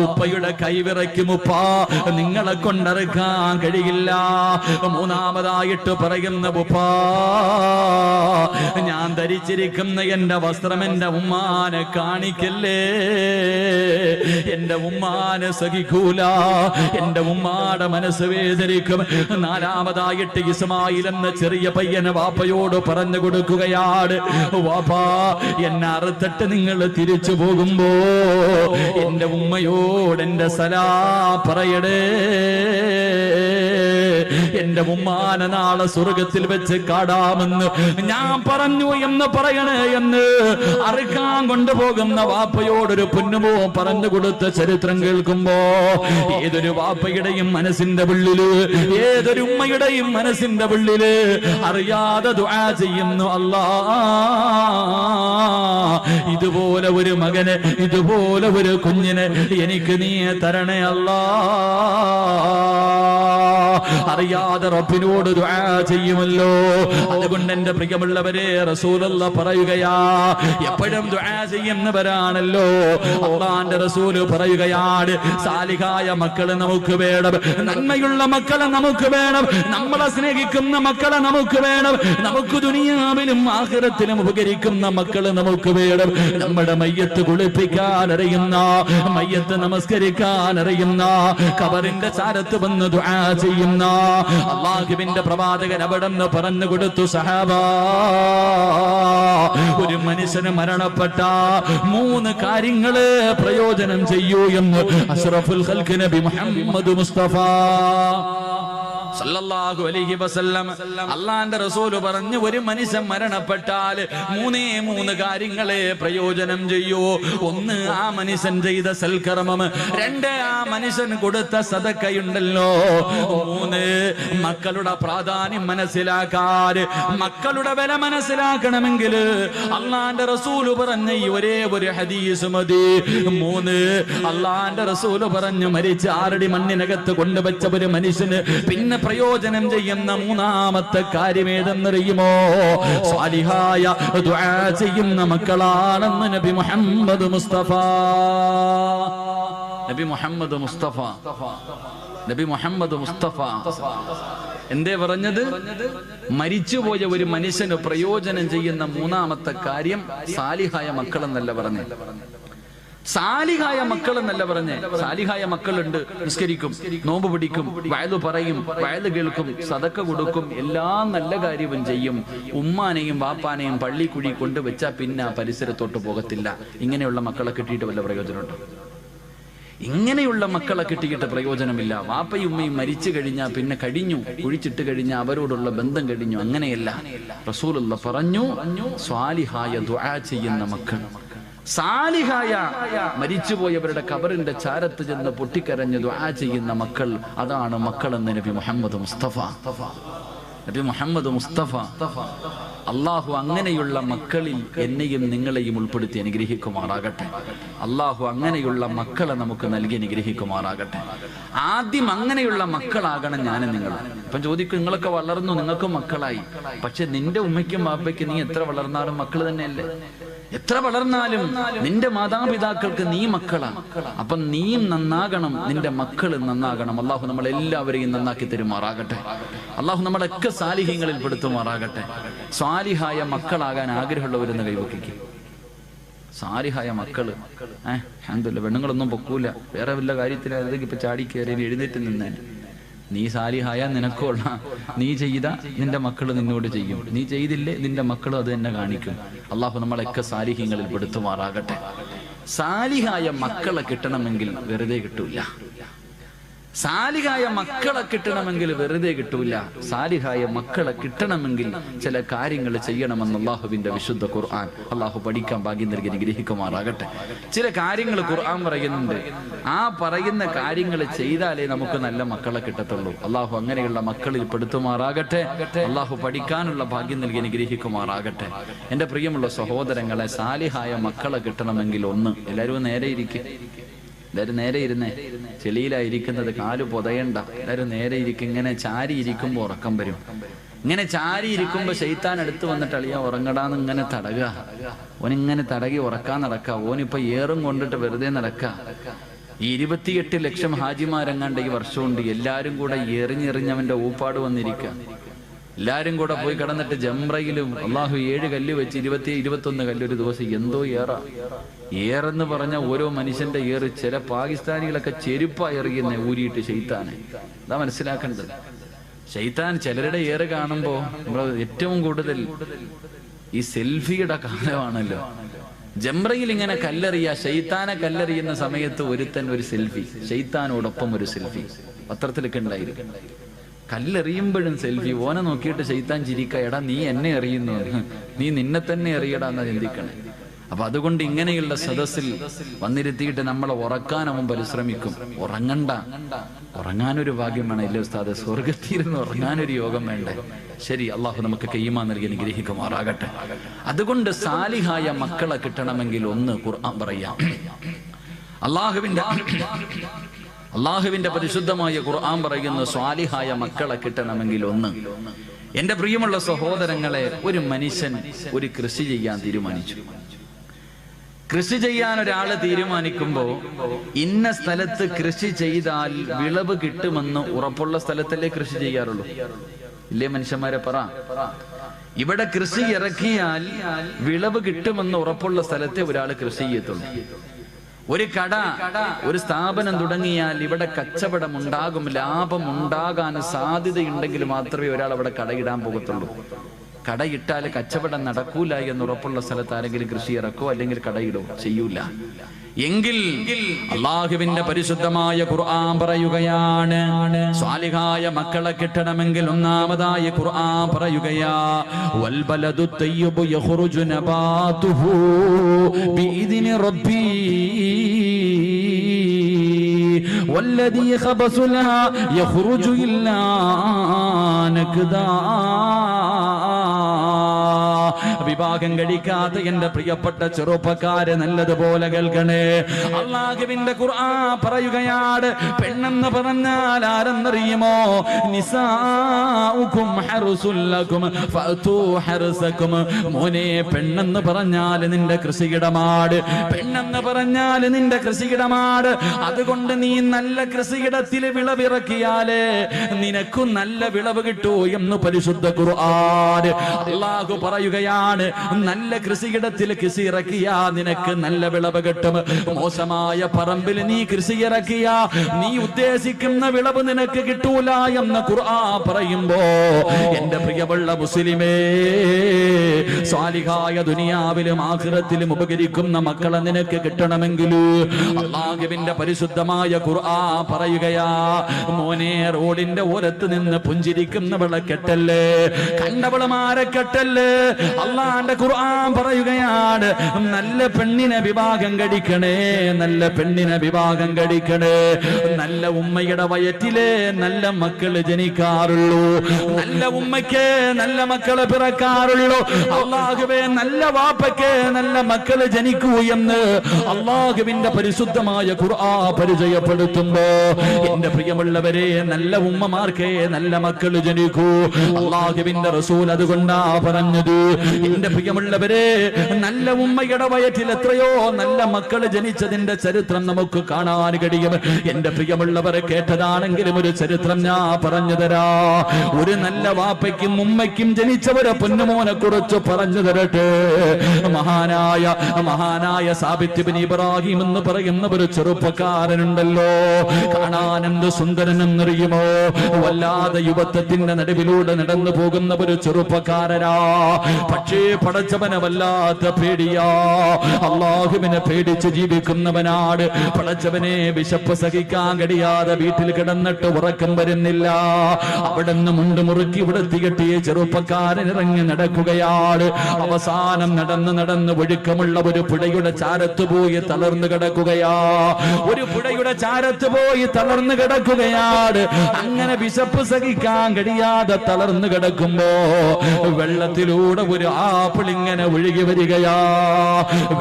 ഉപ്പയുടെ കൈവിറയ്ക്കും ഉപ്പാ, നിങ്ങളെ കൊണ്ടറുക്കാൻ കഴിയില്ല. മൂന്നാമതായിട്ട് പറയുന്ന, ഉപ്പാ ഞാൻ ധരിച്ചിരിക്കുന്ന എന്റെ വസ്ത്രം എന്റെ ഉമ്മാനെ കാണിക്കല്ലേ, എന്റെ ഉമ്മാനെ സഹിക്കൂല, എന്റെ ഉമ്മാടെ മനസ്സ് വേദനിക്കും. നാലാമതായിട്ട് ഇസ്മായിൽ എന്ന ചെറിയ പയ്യന് വാപ്പയോട് പറഞ്ഞു കൊടുക്കുകയാണ്, വാപ്പാ എന്നെ അറുത്തിട്ട് നിങ്ങൾ തിരിച്ചു പോകുമ്പോ എന്റെ ഉമ്മയോട് എന്റെ സലാം പറയടേ, എന്റെ ഉമ്മാനെ നാളെ സ്വർഗത്തിൽ വെച്ച് കാടാമെന്ന് ഞാൻ പറഞ്ഞു എന്ന് പറയണേ എന്ന് അറുക്കാൻ കൊണ്ടുപോകുന്ന വാപ്പയോടൊരു പൊന്നുമോ പറഞ്ഞു കൊടുത്ത ചരിത്രം കേൾക്കുമ്പോ ഏതൊരു വാപ്പയുടെയും മനസ്സിന്റെ ഉള്ളില്, ഏതൊരു ഉമ്മയുടെയും മനസ്സിന്റെ ഉള്ളില് അറിയാതെ ദുആ ചെയ്യുന്നു, അല്ലാ ഇതുപോലെ ഒരു മകന്, ഇതുപോലെ ഒരു കുഞ്ഞിന് എനിക്ക് നീ തരണേ അല്ലാ. അറിയാതെ റബ്ബിനോട് ദുആ ചെയ്യുമല്ലോ. അതുകൊണ്ട് എന്റെ പ്രിയമുള്ളവരെ റസൂലുള്ളാഹി പറയുകയാ, എപ്പോഴും ദുആ ചെയ്യുന്നവരാണല്ലോ. അല്ലാഹുവിന്റെ റസൂൽ പറയുകയാണ്, സാലിഹായ മക്കളെ നമുക്ക് വേണം, നന്മയുള്ള മക്കളെ നമുക്ക് വേണം, നമ്മളെ സ്നേഹിക്കുന്ന മക്കളെ നമുക്ക് വേണം, നമുക്ക് ദുനിയാവിലും ആഖിറത്തിലും ഉപകരിക്കുന്ന മക്കളെ നമുക്ക് വേണം. നമ്മുടെ മയ്യത്ത് കുളിപ്പിക്കാൻ അറിയുന്ന, മയ്യത്ത് നമസ്കരിക്കാൻ അറിയുന്ന, ഖബറിന്റെ ചാരത്ത് വന്ന് ദുആ ചെയ്യുന്ന അല്ലാഹുവിന്റെ പ്രവാചകൻ അവിടെന്ന് പറഞ്ഞു കൊടുത്തു, സഹാബ ഒരു മനുഷ്യന് മരണപ്പെട്ട 3 കാര്യങ്ങള് പ്രയോജനം ചെയ്യൂ എന്ന് അഷ്റഫുൽ ഖൽഖ് നബി മുഹമ്മദ് മുസ്തഫ സല്ലല്ലാഹു അലൈഹി വസല്ലം അല്ലാഹുവിന്റെ റസൂൽ പറഞ്ഞു, ഒരു മനുഷ്യൻ മരണപ്പെട്ടാൽ മൂന്ന് കാര്യങ്ങളെ പ്രയോജനം ചെയ്യൂ. ഒന്ന്, ആ മനുഷ്യൻ ചെയ്ത സൽക്കർമ്മം. രണ്ട്, ആ മനുഷ്യൻ കൊടുത്ത സദഖയുണ്ടല്ലോ. മൂന്ന്, മക്കളുടെ പ്രാധാന്യം മനസ്സിലാക്കാൻ, മക്കളുടെ വില മനസ്സിലാക്കണമെങ്കിൽ അല്ലാഹുവിന്റെ റസൂൽ പറഞ്ഞ ഈ ഒരേ ഒരു ഹദീസ് മതി. മൂന്ന്, അല്ലാഹുവിന്റെ റസൂൽ പറഞ്ഞു, മരിച്ച 6 അടി മണ്ണിനകത്ത് കൊണ്ടുവച്ച ഒരു മനുഷ്യന് പിന്നെ പ്രയോജനം ചെയ്യുന്ന മൂന്നാമത്തെ കാര്യം ഏതെന്നറിയുമോ? സാലിഹായ ദുആ ചെയ്യുന്ന മക്കളാണെന്ന് നബി മുഹമ്മദ് മുസ്തഫ. നബി മുഹമ്മദ് മുസ്തഫ, നബി മുഹമ്മദ് മുസ്തഫ എന്തേ പറഞ്ഞത്? മരിച്ചുപോയ ഒരു മനുഷ്യന് പ്രയോജനം ചെയ്യുന്ന മൂന്നാമത്തെ കാര്യം സാലിഹായ മക്കൾ എന്നല്ല പറഞ്ഞേ, സാലിഹായ മക്കൾ എന്നല്ല പറഞ്ഞേ. സാലിഹായ മക്കളുണ്ട്, നിസ്കരിക്കും, നോമ്പ് പിടിക്കും, വയലു പറയും, വയലു കേൾക്കും, സദക്ക കൊടുക്കും, എല്ലാ നല്ല കാര്യവും ചെയ്യും. ഉമ്മാനെയും വാപ്പാനെയും പള്ളിക്കുഴി കൊണ്ടുവച്ചാൽ പിന്നെ ആ പരിസരത്തോട്ട് പോകത്തില്ല. ഇങ്ങനെയുള്ള മക്കളെ കിട്ടിയിട്ട് വല്ല പ്രയോജനമുണ്ടോ? ഇങ്ങനെയുള്ള മക്കളെ കിട്ടിയിട്ട് പ്രയോജനമില്ല. വാപ്പയും ഉമ്മയും മരിച്ചു കഴിഞ്ഞാൽ പിന്നെ കഴിഞ്ഞു, കുഴിച്ചിട്ട് കഴിഞ്ഞാൽ അവരോടുള്ള ബന്ധം കഴിഞ്ഞു. അങ്ങനെയല്ല. റസൂലുള്ള പറഞ്ഞു, സ്വാലിഹായ ദുആ ചെയ്യുന്ന മക്കൾ, സാലിഹായ മരിച്ചുപോയവരുടെ ഖബറിന്റെ ചാരത്ത് ചെന്ന് പൊട്ടിക്കരഞ്ഞ് ദുആ ചെയ്യുന്ന മക്കൾ, അതാണ് മക്കളെന്ന് നബി മുഹമ്മദ് മുസ്തഫ. നബി മുഹമ്മദ് മുസ്തഫ. അള്ളാഹു അങ്ങനെയുള്ള മക്കളിൽ എന്നെയും നിങ്ങളെയും ഉൾപ്പെടുത്തി അനുഗ്രഹിക്കുമാറാകട്ടെ. അള്ളാഹു അങ്ങനെയുള്ള മക്കളെ നമുക്ക് നൽകി അനുഗ്രഹിക്കുമാറാകട്ടെ. ആദ്യം അങ്ങനെയുള്ള മക്കളാകണം ഞാനും നിങ്ങൾ. ഇപ്പം ചോദിക്കും, നിങ്ങളൊക്കെ വളർന്നു, നിങ്ങൾക്ക് മക്കളായി, പക്ഷെ നിന്റെ ഉമ്മയ്ക്കും വാപ്പയ്ക്ക് നീ എത്ര വളർന്നാലും മക്കൾ തന്നെയല്ലേ? എത്ര വളർന്നാലും നിന്റെ മാതാപിതാക്കൾക്ക് നീ മക്കളാ. അപ്പൊ നീയും നന്നാകണം, നിന്റെ മക്കൾ നന്നാകണം. അള്ളാഹു നമ്മളെല്ലാവരെയും നന്നാക്കി തരുമാറാകട്ടെ. അള്ളാഹു നമ്മളൊക്കെ സാലിഹ്യങ്ങളിൽ പെടുത്തുമാറാകട്ടെ. സാലിഹായ മക്കളാകാൻ ആഗ്രഹമുള്ളവരെന്ന് കൈവക്കിക്കും. സാലിഹായ മക്കള് അൽഹംദുലില്ലാഹ്, പെണ്ണുങ്ങളൊന്നും പൊക്കൂല, വേറെ വല്ല കാര്യത്തിലും ഇപ്പൊ ചാടി കയറി എഴുന്നേറ്റ് നിന്നേ. നീ സാലിഹായ നിനക്കുള്ള, നീ ചെയ്ത നിന്റെ മക്കൾ നിന്നോട് ചെയ്യും, നീ ചെയ്തില്ലേ നിന്റെ മക്കളും അത് തന്നെ കാണിക്കും. അള്ളാഹു നമ്മളൊക്കെ സാലിഹ്യങ്ങളിൽ പെടുത്തുമാറാകട്ടെ. സാലിഹായ മക്കളെ കിട്ടണമെങ്കിൽ വെറുതെ കിട്ടൂല. സാലിഹായ മക്കളെ കിട്ടണമെങ്കിൽ വെറുതെ കിട്ടൂല. സാലിഹായ മക്കളെ കിട്ടണമെങ്കിൽ ചില കാര്യങ്ങൾ ചെയ്യണമെന്ന് അള്ളാഹുവിന്റെ വിശുദ്ധ ഖുർആൻ. അള്ളാഹു പഠിക്കാൻ ഭാഗ്യം നൽകി അനുഗ്രഹിക്കുമാറാകട്ടെ. ചില കാര്യങ്ങൾ ഖുർആൻ പറയുന്നുണ്ട്. ആ പറയുന്ന കാര്യങ്ങൾ ചെയ്താലേ നമുക്ക് നല്ല മക്കളെ കിട്ടത്തുള്ളൂ. അള്ളാഹു അങ്ങനെയുള്ള മക്കളിൽ പെടുത്തുമാറാകട്ടെ. അള്ളാഹു പഠിക്കാനുള്ള ഭാഗ്യം നൽകി അനുഗ്രഹിക്കുമാറാകട്ടെ. എന്റെ പ്രിയമുള്ള സഹോദരങ്ങളെ, സാലിഹായ മക്കളെ കിട്ടണമെങ്കിൽ ഒന്ന്, എല്ലാവരും നേരെ ഇരിക്കും. എല്ലാവരും നേരെ ഇരുന്നേ. ചെളിയിലായിരിക്കുന്നത്, കാല് പൊതയണ്ട. എല്ലാവരും നേരെ ഇരിക്കും. ഇങ്ങനെ ചാരി ഇരിക്കുമ്പോൾ ഉറക്കം വരും. ഇങ്ങനെ ചാരി ഇരിക്കുമ്പോ ശൈത്താൻ അടുത്ത് വന്നിട്ട് അളിയാ ഉറങ്ങടാന്ന് ഇങ്ങനെ തടകുക. ഓനിങ്ങനെ തടകി ഉറക്കാൻ നടക്കുക. ഓനിപ്പോ ഏറും കൊണ്ടിട്ട് വെറുതെ നടക്കുക. ഈ 28 ലക്ഷം ഹാജിമാരെങ്ങാണ്ട് ഈ വർഷമുണ്ട്. എല്ലാരും കൂടെ എറിഞ്ഞെറിഞ്ഞവന്റെ ഊപ്പാട് വന്നിരിക്കുക. എല്ലാരും കൂടെ പോയി കിടന്നിട്ട് ജംറയിലും അള്ളാഹു 7 കല്ല് വെച്ച് 21 കല്ല് ഒരു ദിവസം. എന്തോ ഏറെന്ന് പറഞ്ഞ ഓരോ മനുഷ്യന്റെ ഏറ്. ചില പാകിസ്ഥാനികളൊക്കെ ചെരുപ്പാ എറിയുന്ന ഊരിയിട്ട് ശൈത്താനെ. അതാ മനസ്സിലാക്കേണ്ടത്. ശൈത്താൻ ചിലരുടെ ഏറ് കാണുമ്പോ നമ്മൾ ഏറ്റവും കൂടുതൽ ഈ സെൽഫിയുടെ കാലമാണല്ലോ. ജംറയിൽ ഇങ്ങനെ കല്ലെറിയ, ശൈത്താനെ കല്ലെറിയുന്ന സമയത്ത് ഒരുത്തൻ ഒരു സെൽഫി, ശൈത്താനോടൊപ്പം ഒരു സെൽഫി പത്രത്തിലൊക്കെ ഉണ്ടായിരിക്കും. കല്ലെറിയുമ്പോഴും സെൽഫി. ഓനെ നോക്കിയിട്ട് ശൈത്താൻ ചിരിക്ക, എടാ നീ എന്നെ എറിയുന്നു, നീ നിന്നെ തന്നെ എറിയടാ എന്നാ ചിന്തിക്കണേ. അപ്പൊ അതുകൊണ്ട് ഇങ്ങനെയുള്ള സദസ്സിൽ വന്നിരുത്തിയിട്ട് നമ്മളെ ഉറക്കാൻ അവൻ പരിശ്രമിക്കും. ഉറങ്ങണ്ട, ഉറങ്ങാനൊരു ഭാഗ്യം വേണം. ഇല്ലേ ഉസ്താദ്, സ്വർഗത്തിരുന്ന് ഉറങ്ങാനൊരു യോഗം വേണ്ടേ? ശരി, അള്ളാഹു നമുക്ക് കയ്യുമാ നൽകി അനുഗ്രഹിക്കുമാറാകട്ടെ. അതുകൊണ്ട് സാലിഹായ മക്കളെ കിട്ടണമെങ്കിൽ ഒന്ന്, ഖുർആൻ പറയാം. അള്ളാഹുവിന്റെ പരിശുദ്ധമായ ഖുർആൻ പറയുന്ന സ്വാലിഹായ മക്കളെ കിട്ടണമെങ്കിൽ ഒന്ന്. എന്റെ പ്രിയമുള്ള സഹോദരങ്ങളെ, ഒരു മനുഷ്യൻ ഒരു കൃഷി ചെയ്യാൻ തീരുമാനിച്ചു. കൃഷി ചെയ്യാൻ ഒരാള് തീരുമാനിക്കുമ്പോ ഇന്ന സ്ഥലത്ത് കൃഷി ചെയ്താൽ വിളവ് കിട്ടുമെന്ന് ഉറപ്പുള്ള സ്ഥലത്തല്ലേ കൃഷി ചെയ്യാറുള്ളൂ? ഇല്ലേ മനുഷ്യന്മാരെ പറ. ഇവിടെ കൃഷി ഇറക്കിയാൽ വിളവ് കിട്ടുമെന്ന് ഉറപ്പുള്ള സ്ഥലത്തെ ഒരാൾ കൃഷി ചെയ്യത്തുള്ളൂ. ഒരു കട, ഒരു സ്ഥാപനം തുടങ്ങിയാൽ ഇവിടെ കച്ചവടം ഉണ്ടാകും, ലാഭം ഉണ്ടാകാൻ സാധ്യതയുണ്ടെങ്കിൽ മാത്രമേ ഒരാൾ അവിടെ കടയിടാൻ പോകത്തുള്ളൂ. കടയിട്ടാൽ കച്ചവടം നടക്കൂല എന്നുറപ്പുള്ള സ്ഥലത്ത് ആരെങ്കിലും കൃഷി ഇറക്കോ അല്ലെങ്കിൽ കടയിടോ? ചെയ്യൂല. എങ്കിൽ അല്ലാഹുവിന്റെ പരിശുദ്ധമായ ഖുർആൻ പറയുകയാണ്, സ്വാലിഹായ മക്കളെ കിട്ടണമെങ്കിൽ ഒന്നാമതായി ഖുർആൻ പറയുകയാ, വൽ ബലദു തയ്യിബു യഖ്റുജു നബാതുഹു ബിഇദ്നി റബ്ബി വല്ലദീ ഖബസു ലഹാ യഖ്റുജു ഇല്ലാ നക്ദാ. വിവാഹം കഴിക്കാത്ത എന്റെ പ്രിയപ്പെട്ട ചെറുപ്പക്കാരെ നല്ലതുപോലെ കേൾക്കണേ. അല്ലാഹുവിന്റെ ഖുർആൻ പറയുകയാണ്, പെണ്ണെന്ന് പറഞ്ഞാൽ ആരെന്നറിയുമോ? നിസാഉകും ഹർസുൽ ലകും ഫഅതു ഹർസകും. മോനെ, പെണ്ണെന്ന് പറഞ്ഞാൽ നിന്റെ കൃഷിയിടമാണ്. പെണ്ണെന്ന് പറഞ്ഞാൽ നിന്റെ കൃഷിയിടമാണ്. അതുകൊണ്ട് നീ നല്ല കൃഷിയിടത്തിൽ വിളവിറക്കിയാലേ നിനക്കും നല്ല വിളവ് കിട്ടൂ എന്ന് പരിശുദ്ധ ഖുർആൻ. അല്ലാഹു പറയുകയാണ്, നല്ല കൃഷിയിടത്തിൽ കൃഷി ഇറക്കിയാ നിനക്ക് നല്ല വിളവ് കിട്ടും. മോശമായ പറമ്പിൽ നീ കൃഷി ഇറക്കിയാ നീ ഉദ്ദേശിക്കുന്ന വിളവ് നിനക്ക് കിട്ടൂല എന്ന് ഖുർആൻ പറയുമ്പോ, എന്റെ പ്രിയമുള്ള മുസ്ലിമേ, സ്വാലിഹായ ദുനിയാവിലും ആഖിറത്തിലും ഉപകരിക്കുന്ന മക്കളെ നിനക്ക് കിട്ടണമെങ്കിൽ അല്ലാഹുവിന്റെ പരിശുദ്ധമായ ഖുർആൻ പറയുകയാ, മോനെ, റോഡിന്റെ ഓരത്ത് നിന്ന് പുഞ്ചിരിക്കുന്നവളെ കെട്ടല്ലേ, കണ്ടവളമാരെ കെട്ടല്ലേ. അള്ളാന്റെ ഖുർആൻ പറയുകയാണ്, നല്ല പെണ്ണിനെ വിവാഹം കഴിക്കണേ, നല്ല പെണ്ണിനെ വിവാഹം കഴിക്കണേ. നല്ല ഉമ്മയുടെ വയറ്റിലെ നല്ല മക്കള് ജനിക്കാറുള്ളൂ. നല്ല ഉമ്മയ്ക്ക് നല്ല മക്കള് പിറക്കാറുള്ളൂ. അള്ളാഹുവേ, നല്ല വാപ്പയ്ക്ക് നല്ല മക്കള് ജനിക്കൂ എന്ന് അള്ളാഹുവിന്റെ പരിശുദ്ധമായ ഖുർആൻ പരിചയപ്പെടുത്തുമ്പോ, എന്റെ പ്രിയമുള്ളവരെ, നല്ല ഉമ്മമാർക്ക് നല്ല മക്കള് ജനിക്കൂ. അള്ളാഹുവിന്റെ റസൂൽ അതുകൊണ്ടാ പറഞ്ഞത്, എന്റെ പ്രിയമുള്ളവരെ, നല്ല ഉമ്മയുടെ വയറ്റിൽ എത്രയോ നല്ല മക്കള് ജനിച്ചതിന്റെ ചരിത്രം നമുക്ക് കാണാൻ കഴിയും. എന്റെ പ്രിയമുള്ളവരെ, കേട്ടതാണെങ്കിലും ഒരു ചരിത്രം ഞാൻ പറഞ്ഞു തരാ. ഒരു നല്ല വാപ്പയ്ക്കും ഉമ്മയ്ക്കും ജനിച്ചവരെ പൊന്നുമോനെ കുറിച്ച് പറഞ്ഞു തരട്ടെ. മഹാനായ സാബിത്ത് ഇബ്നു ഇബ്രാഹിം എന്ന് പറയുന്ന ഒരു ചെറുപ്പക്കാരനുണ്ടല്ലോ. കാണാൻ എന്ത് സുന്ദരനെന്നറിയുമോ? വല്ലാതെ യുവത്വത്തിന്റെ നടുവിലൂടെ നടന്നു പോകുന്ന ഒരു ചെറുപ്പക്കാരനാ. പക്ഷേ പടച്ചവനെ വല്ലാത്ത പേടിയാ. അല്ലാഹുവിനെ പേടിച്ച് ജീവിക്കുന്നവനാണ്. പടച്ചവനെ വിശപ്പ് സഹിക്കാൻ കഴിയാതെ വീട്ടിൽ കിടന്നിട്ട് ഉറക്കം വരുന്നില്ല. അവിടെ നിന്ന് മുണ്ട് മുറുക്കി വൃത്തികെട്ടിയ ചെറുപ്പക്കാരൻ ഇറങ്ങി നടക്കുകയാണ്. അവസാനം നടന്ന് ഒഴുക്കമുള്ള ഒരു പുഴയുടെ ചാരത്ത് പോയി തളർന്നു കിടക്കുകയാ. ഒരു പുഴയുടെ ചാരത്ത് പോയി തളർന്നു കിടക്കുകയാണ്. അങ്ങനെ വിശപ്പ് സഹിക്കാൻ കഴിയാതെ തളർന്നു കിടക്കുമ്പോ വെള്ളത്തിലൂടെ ഒരു ആപ്പിൾ ഇങ്ങനെ ഒഴുകി വരികയാ.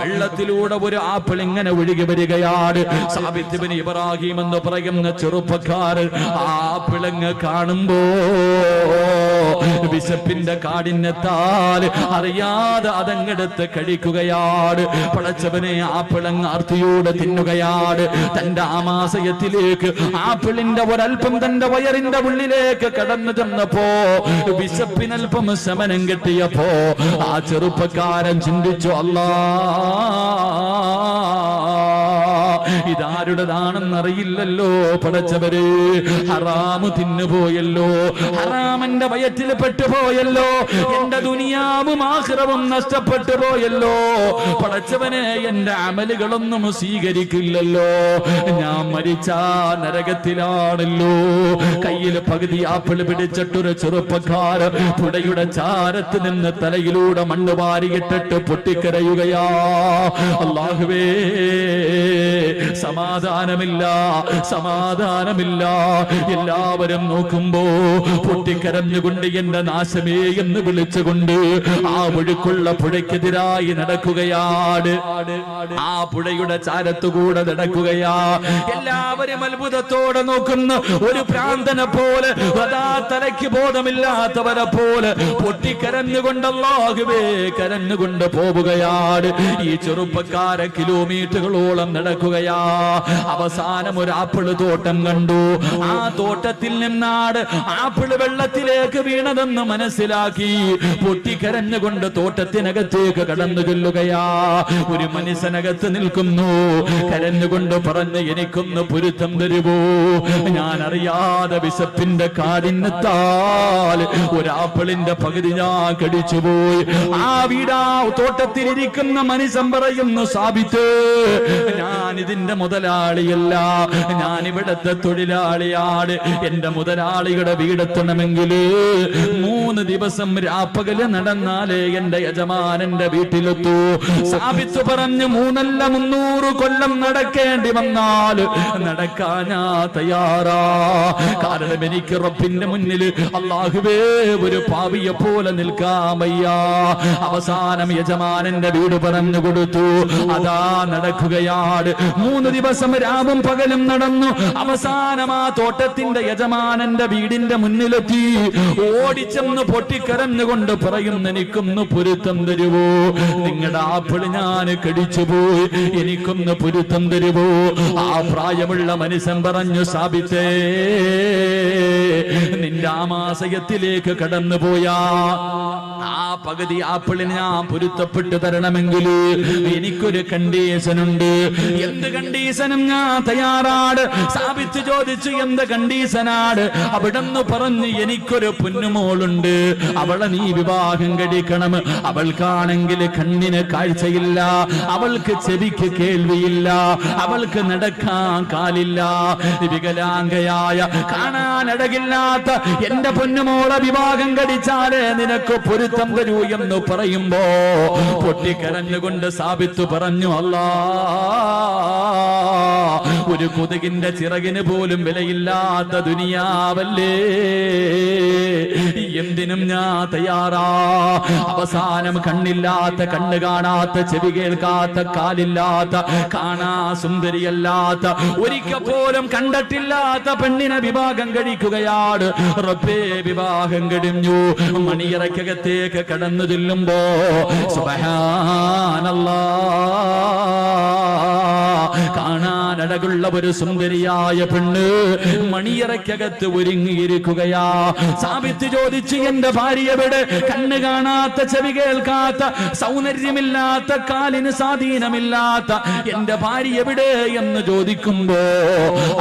വെള്ളത്തിലൂടെ ഒരു ആപ്പിൾ ഇങ്ങനെ ഒഴുകി വരികയാണ്. സാബിത്ത് ഇബ്നു ഇബ്രാഹിം എന്ന് പറയുന്ന ചെറുപ്പക്കാരൻ ആപ്പിളങ്ങ് കാണുമ്പോ വിശപ്പിന്റെ കാഠിന്യത്താൽ അറിയാതെ അതങ്ങെടുത്ത് കഴിക്കുകയാണ്. പടച്ചവനെ, ആപ്പിളങ്ങ് ആർത്തിയോടെ തിന്നുകയാണ്. തന്റെ ആമാശയത്തിലേക്ക് ആപ്പിളിന്റെ ഒരൽപ്പം തന്റെ വയറിന്റെ ഉള്ളിലേക്ക് കടന്നു ചെന്നപ്പോ വിശപ്പിനൽപ്പം ശമനം കിട്ടിയപ്പോ ആ ചെറുപ്പക്കാരൻ ചിന്തിച്ചു, അല്ലാ, ഇതാരുടേതാണെന്നറിയില്ലല്ലോ പടച്ചവര്. ഹറാമ് തിന്നുപോയല്ലോ, ഹറാമന്റെ വയറ്റിൽ പെട്ടുപോയല്ലോ, എന്റെ ദുനിയാവും ആഖിറവും നഷ്ടപ്പെട്ടു പോയല്ലോ. പടച്ചവനെ, എന്റെ അമലുകളൊന്നും സ്വീകരിക്കില്ലല്ലോ. ഞാൻ മരിച്ചാ നരകത്തിലാണല്ലോ. കയ്യിൽ പകുതി ആപ്പിൾ പിടിച്ചിട്ടൊരു ചെറുപ്പക്കാരൻ പുഴയുടെ ചാരത്ത് നിന്ന് തലയിലൂടെ മണ്ണ് വാരിയിട്ടിട്ട് പൊട്ടിക്കരയുകയാ. അല്ലാഹുവേ, സമാധാനമില്ല. എല്ലാവരും നോക്കുമ്പോ പൊട്ടിക്കരഞ്ഞുകൊണ്ട് എന്റെ നാശമേ എന്ന് വിളിച്ചുകൊണ്ട് ആ ഒഴുക്കുള്ള പുഴയ്ക്കെതിരായി നടക്കുകയാണ്. ആ പുഴയുടെ ചാരത്തുകൂടെ നടക്കുകയാ. എല്ലാവരും അത്ഭുതത്തോടെ നോക്കുന്ന ഒരു പ്രാന്തനെ പോലെ, അതാ തലയ്ക്ക് ബോധമില്ലാത്തവരെ പോലെ പൊട്ടിക്കരഞ്ഞുകൊണ്ട് അല്ലാഹുവേ കരഞ്ഞുകൊണ്ട് പോവുകയാണ്. ഈ ചെറുപ്പക്കാരെ കിലോമീറ്ററുകളോളം നടക്കുകയാ. അവസാനം ഒരു ആപ്പിള് തോട്ടം കണ്ടു. ആ തോട്ടത്തിൽ നിന്നാണ് ആപ്പിള് വെള്ളത്തിലേക്ക് വീണതെന്ന് മനസ്സിലാക്കി പൊട്ടിക്കരഞ്ഞുകൊണ്ട് തോട്ടത്തിനകത്തേക്ക് കടന്നു ചെല്ലുകയാ. ഒരു മനുഷ്യനകത്ത് നിൽക്കുന്നു, കരഞ്ഞുകൊണ്ട് പറഞ്ഞ് എനിക്കൊന്ന് പൊരുത്തം തരുവോ, ഞാൻ അറിയാതെ വിശപ്പിന്റെ കാഠിന്യത്താൽ ഒരാപ്പിളിന്റെ പകുതി ഞാൻ കടിച്ചുപോയി. ആ വീടാ തോട്ടത്തിലിരിക്കുന്ന മനുഷ്യൻ പറയുന്നു, സാബിത്ത് ഞാൻ ഇതിന്റെ മുതലാളിയല്ല, ഞാൻ ഇവിടത്തെ തൊഴിലാളിയാണ്. എന്റെ മുതലാളിയുടെ വീടെത്തണമെങ്കിൽ 3 ദിവസം രാപ്പകല് നടന്നാലേ എന്റെ യജമാനന്റെ വീട്ടിലെത്തൂ. സാബിത്ത് പറഞ്ഞു, 3 അല്ല 300 കൊല്ലം നടക്കേണ്ടി വന്നാൽ നടക്കാൻ ഞാൻ തയ്യാറാ. കാരണം എനിക്ക് റബ്ബിന്റെ മുന്നിൽ അല്ലാഹുവേ ഒരു പാവിയെ പോലെ നിൽക്കാൻ വയ്യ. അവസാനം യജമാനന്റെ വീട് പറഞ്ഞു കൊടുത്തു. അതാ നടക്കുകയാണ്. 3 ദിവസം രാവും പകലും നടന്നു. അവസാനം ആ തോട്ടത്തിന്റെ യജമാനന്റെ വീടിന്റെ മുന്നിലെത്തി. ഓടിച്ചെന്ന് പൊട്ടിക്കരഞ്ഞുകൊണ്ട് പറയുന്നു, എനിക്കൊന്ന് പൊരുത്തം തരുവോ, നിങ്ങളുടെ ആപ്പിള് ഞാൻ കടിച്ചുപോയി, എനിക്കൊന്ന് പൊരുത്തം തരുവോ. ആ പ്രായമുള്ള മനുഷ്യൻ പറഞ്ഞു, സാബിത്തേ നിന്റെ ആമാശയത്തിലേക്ക് കടന്നുപോയാ ആ പകുതി ആപ്പിളിന് ഞാൻ പൊരുത്തപ്പെട്ട് തരണമെങ്കിൽ എനിക്കൊരു കണ്ടീഷനുണ്ട്. എന്ത് കണ്ടീഷനും ഞാൻ തയ്യാറാണ്. സാബിത്ത് ചോദിച്ചു, എന്ത് കണ്ടീഷനാണ്? അവിടെന്ന് പറഞ്ഞു, എനിക്കൊരു പൊന്നുമോളുണ്ട്, അവളെ നീ വിവാഹം കഴിക്കണം. അവൾക്കാണെങ്കിൽ കണ്ണിന് കാഴ്ചയില്ല, അവൾക്ക് ചെവിക്ക് കേൾവിയില്ല, അവൾക്ക് നടക്കാൻ കാലില്ല, വികലാംഗയായ കാണാനടകില്ലാത്ത എന്റെ പൊന്നുമോളെ വിവാഹം കഴിച്ചാലേ നിനക്ക് പൊരുത്തം തരൂ എന്ന് പറയുമ്പോ പൊട്ടിക്കരഞ്ഞുകൊണ്ട് സാബിത്ത് പറഞ്ഞു, അല്ലാ ഒരു കൊതുകിന്റെ ചിറകിന് പോലും വിലയില്ലാത്ത ദുനിയാവല്ലേ, എന്തിനും ഞാൻ തയ്യാറാ. അവസാനം കണ്ണില്ലാത്ത, കണ്ണ് കാണാത്ത, ചെവി കേൾക്കാത്ത, കാലില്ലാത്ത, കാണാ സുന്ദരിയല്ലാത്ത, ഒരിക്കൽ പോലും കണ്ടിട്ടില്ലാത്ത പെണ്ണിനെ വിവാഹം കഴിക്കുകയാണ്. റബ്ബേ വിവാഹം കഴിഞ്ഞു. മണിയറയ്ക്കകത്തേക്ക് കടന്നു ചെല്ലുമ്പോ സുബ്ഹാനല്ലാഹ്, കാണാനടകുള്ള ഒരു സുന്ദരിയായ പെണ്ണ് മണിയറയ്ക്കകത്ത് ഒരുങ്ങിയിരിക്കുകയാ. സാബിത്ത് ചോദിച്ചു, എന്റെ ഭാര്യ എവിടെ? കണ്ണ് കാണാത്ത, ചെവി കേൾക്കാത്ത, സൗന്ദര്യമില്ലാത്ത, കാലിന് സ്വാധീനമില്ലാത്ത എന്റെ ഭാര്യ എവിടെ എന്ന് ചോദിക്കുമ്പോ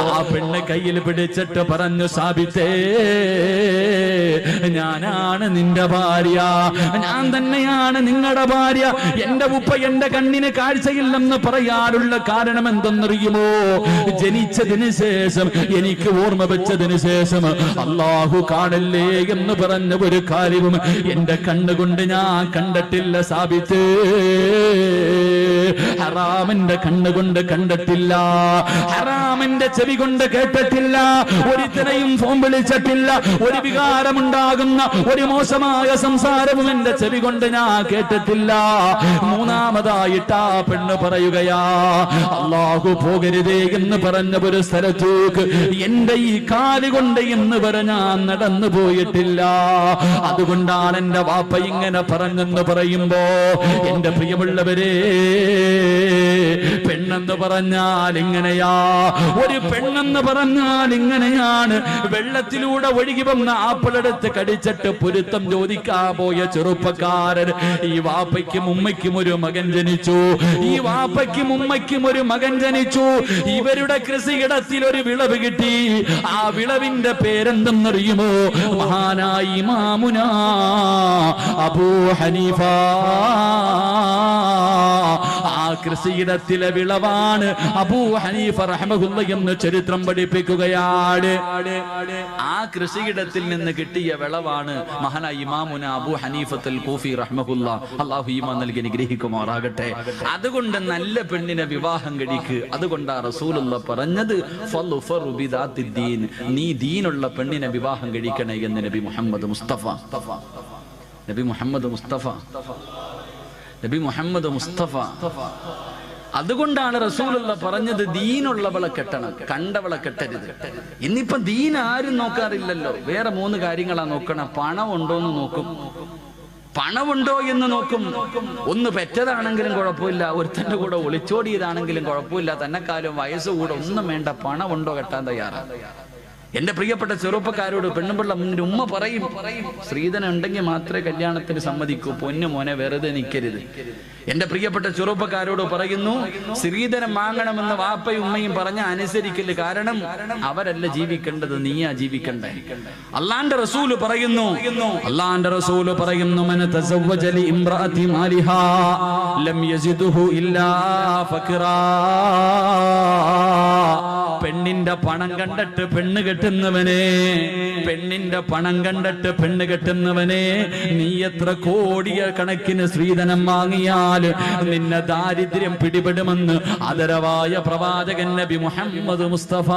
ആ പെണ്ണ് കയ്യിൽ പിടിച്ചിട്ട് പറഞ്ഞു, സാബിത്തേ ഞാനാണ് നിന്റെ ഭാര്യ, ഞാൻ തന്നെയാണ് നിങ്ങളുടെ ഭാര്യ. എന്റെ ഉപ്പ എന്റെ കണ്ണിന് കാഴ്ചയില്ലെന്ന് പറയാനുള്ള കാരണം എന്തെന്നറിയുമോ? ജനിച്ചതിന് ശേഷം, എനിക്ക് ഓർമ്മ വെച്ചതിന് ശേഷം അല്ലാഹു കാണല്ലേ എന്ന് പറഞ്ഞ ഒരു കാര്യവും എന്റെ കണ്ണുകൊണ്ട് ഞാൻ കണ്ടിട്ടില്ല സാബിത്ത്. ഹറാമിന്റെ കണ്ണുകൊണ്ട് കണ്ടിട്ടില്ല, ഹറാമിന്റെ ചെവി കൊണ്ട് കേട്ടിട്ടില്ല, ഒരുത്തനെയും ഫോൺ വിളിച്ചിട്ടില്ല, ഒരു വികാരമുണ്ടാകുന്ന ഒരു മോശമായ സംസാരവും എന്റെ ചെവി കൊണ്ട് ഞാൻ കേട്ടിട്ടില്ല. മൂന്നാമതായിട്ട് ആ പെണ്ണ് പറയുകയാ, അല്ലാഹു പോകരുതേ എന്ന് പറഞ്ഞ ഒരു സ്ഥലത്തേക്ക് എന്റെ ഈ കാലുകൊണ്ട് ഇന്ന് വരെ ഞാൻ നടന്നു പോയിട്ടില്ല. അതുകൊണ്ടാണ് എന്റെ വാപ്പ ഇങ്ങനെ പറഞ്ഞെന്ന് പറയുമ്പോ, എന്റെ പ്രിയമുള്ളവരെ, പെണ്ണെന്ന് പറഞ്ഞാൽ ഇങ്ങനെയാ, ഒരു പെണ്ണെന്ന് പറഞ്ഞാൽ ഇങ്ങനെയാണ്. വെള്ളത്തിലൂടെ ഒഴുകി വന്ന ആപ്പിളെടുത്ത് കടിച്ചിട്ട് പൊരുത്തം ചോദിക്കാൻ പോയ ചെറുപ്പക്കാരൻ, ഈ വാപ്പയ്ക്കും ഉമ്മയ്ക്കും ഒരു മകൻ ജനിച്ചു, ഈ വാപ്പയ്ക്കും ഉമ്മയ്ക്കും ഒരു മകൻ ജനിച്ചു. ഇവരുടെ കൃഷിയിടത്തിൽ ഒരു വിളവ് കിട്ടി. ആ വിളവിന്റെ പേരെന്തെന്നറിയുമോ? മഹാനായ ഇമാമുനാ അബൂ ഹനീഫ. ആ കൃഷിയിടത്തിലെ വിളവാണ് അബൂ ഹനീഫ റഹ്മഹുല്ലാഹ് എന്ന് ചരിത്രം പഠിപ്പിക്കുകയാണ്. ആ കൃഷിയിടത്തിൽ നിന്ന് കിട്ടിയ വിളവാണ് മഹാനായ ഇമാമുന അബൂ ഹനീഫത്തുൽ കൂഫി റഹ്മഹുല്ലാഹ്. അല്ലാഹു ഈമാൻ നൽകി അനുഗ്രഹിക്കുമാറാകട്ടെ. അതുകൊണ്ട് നല്ല പെണ്ണിനെ വിവാഹം കഴിക്ക്. അതുകൊണ്ടാ റസൂലുള്ളാഹ് പറഞ്ഞത്, ഫളുഫറു ബിദാത്തിദ്ദീൻ, നീ ദീനുള്ള പെണ്ണിനെ വിവാഹം കഴിക്കണേ എന്ന് നബി മുഹമ്മദ് മുസ്തഫ. നബി മുഹമ്മദ് മുസ്തഫ, നബി മുഹമ്മദ് മുസ്തഫ. അതുകൊണ്ടാണ് റസൂലുള്ളാഹ് പറഞ്ഞത്, ദീനുള്ളവളെ കെട്ടണം, കണ്ടവളെ കെട്ടരുത്. ഇന്നിപ്പോ ദീൻ ആരും നോക്കാറില്ലല്ലോ. വേറെ 3 കാര്യങ്ങളാ നോക്കണം. പണം ഉണ്ടോന്ന് നോക്കും, പണമുണ്ടോ എന്ന് നോക്കും. ഒന്ന് പെറ്റതാണെങ്കിലും കുഴപ്പമില്ല, ഒരുത്തന്റെ കൂടെ ഒളിച്ചോടിയതാണെങ്കിലും കുഴപ്പമില്ല, തന്നെക്കാലം വയസ്സ് കൂടെ ഒന്നും വേണ്ട, പണമുണ്ടോ കെട്ടാൻ തയ്യാറാണ്. എന്റെ പ്രിയപ്പെട്ട ചെറുപ്പക്കാരോട് പെണ്ണുപിള്ള മുന്നിൽ ഉമ്മ പറയും, സ്ത്രീധനം ഉണ്ടെങ്കിൽ മാത്രമേ കല്യാണത്തിന് സമ്മതിക്കൂ, പൊന്നു മോനെ വെറുതെ നിൽക്കരുത്. എന്റെ പ്രിയപ്പെട്ട ചെറുപ്പക്കാരോട് പറയുന്നു, സ്ത്രീധനം വാങ്ങണമെന്ന് വാപ്പയും ഉമ്മയും പറഞ്ഞ അനുസരിക്കല്. കാരണം അവരല്ല ജീവിക്കേണ്ടത്, നീയാ ജീവിക്കണ്ടേ. അള്ളാന്റെ റസൂല് പറയുന്നു, മൻ തസവ്വജ ലി ഇംറഅതി മാലിഹാ ലം യസിദുഹു ഇല്ലാ ഫഖറാ. പെണ്ണിന്റെ പണം കണ്ടിട്ട് പെണ്ണ് കെട്ടുന്നവനെ, പെണ്ണിന്റെ പണം കണ്ടിട്ട് പെണ്ണ് കെട്ടുന്നവനെ, നീ എത്ര കോടിയ കണക്കിന് സ്ത്രീധനം വാങ്ങിയാൽ നിന്നെ ദാരിദ്ര്യം പിടിപെടുമെന്ന് ആദരവായ പ്രവാചകൻ നബി മുഹമ്മദ് മുസ്തഫ.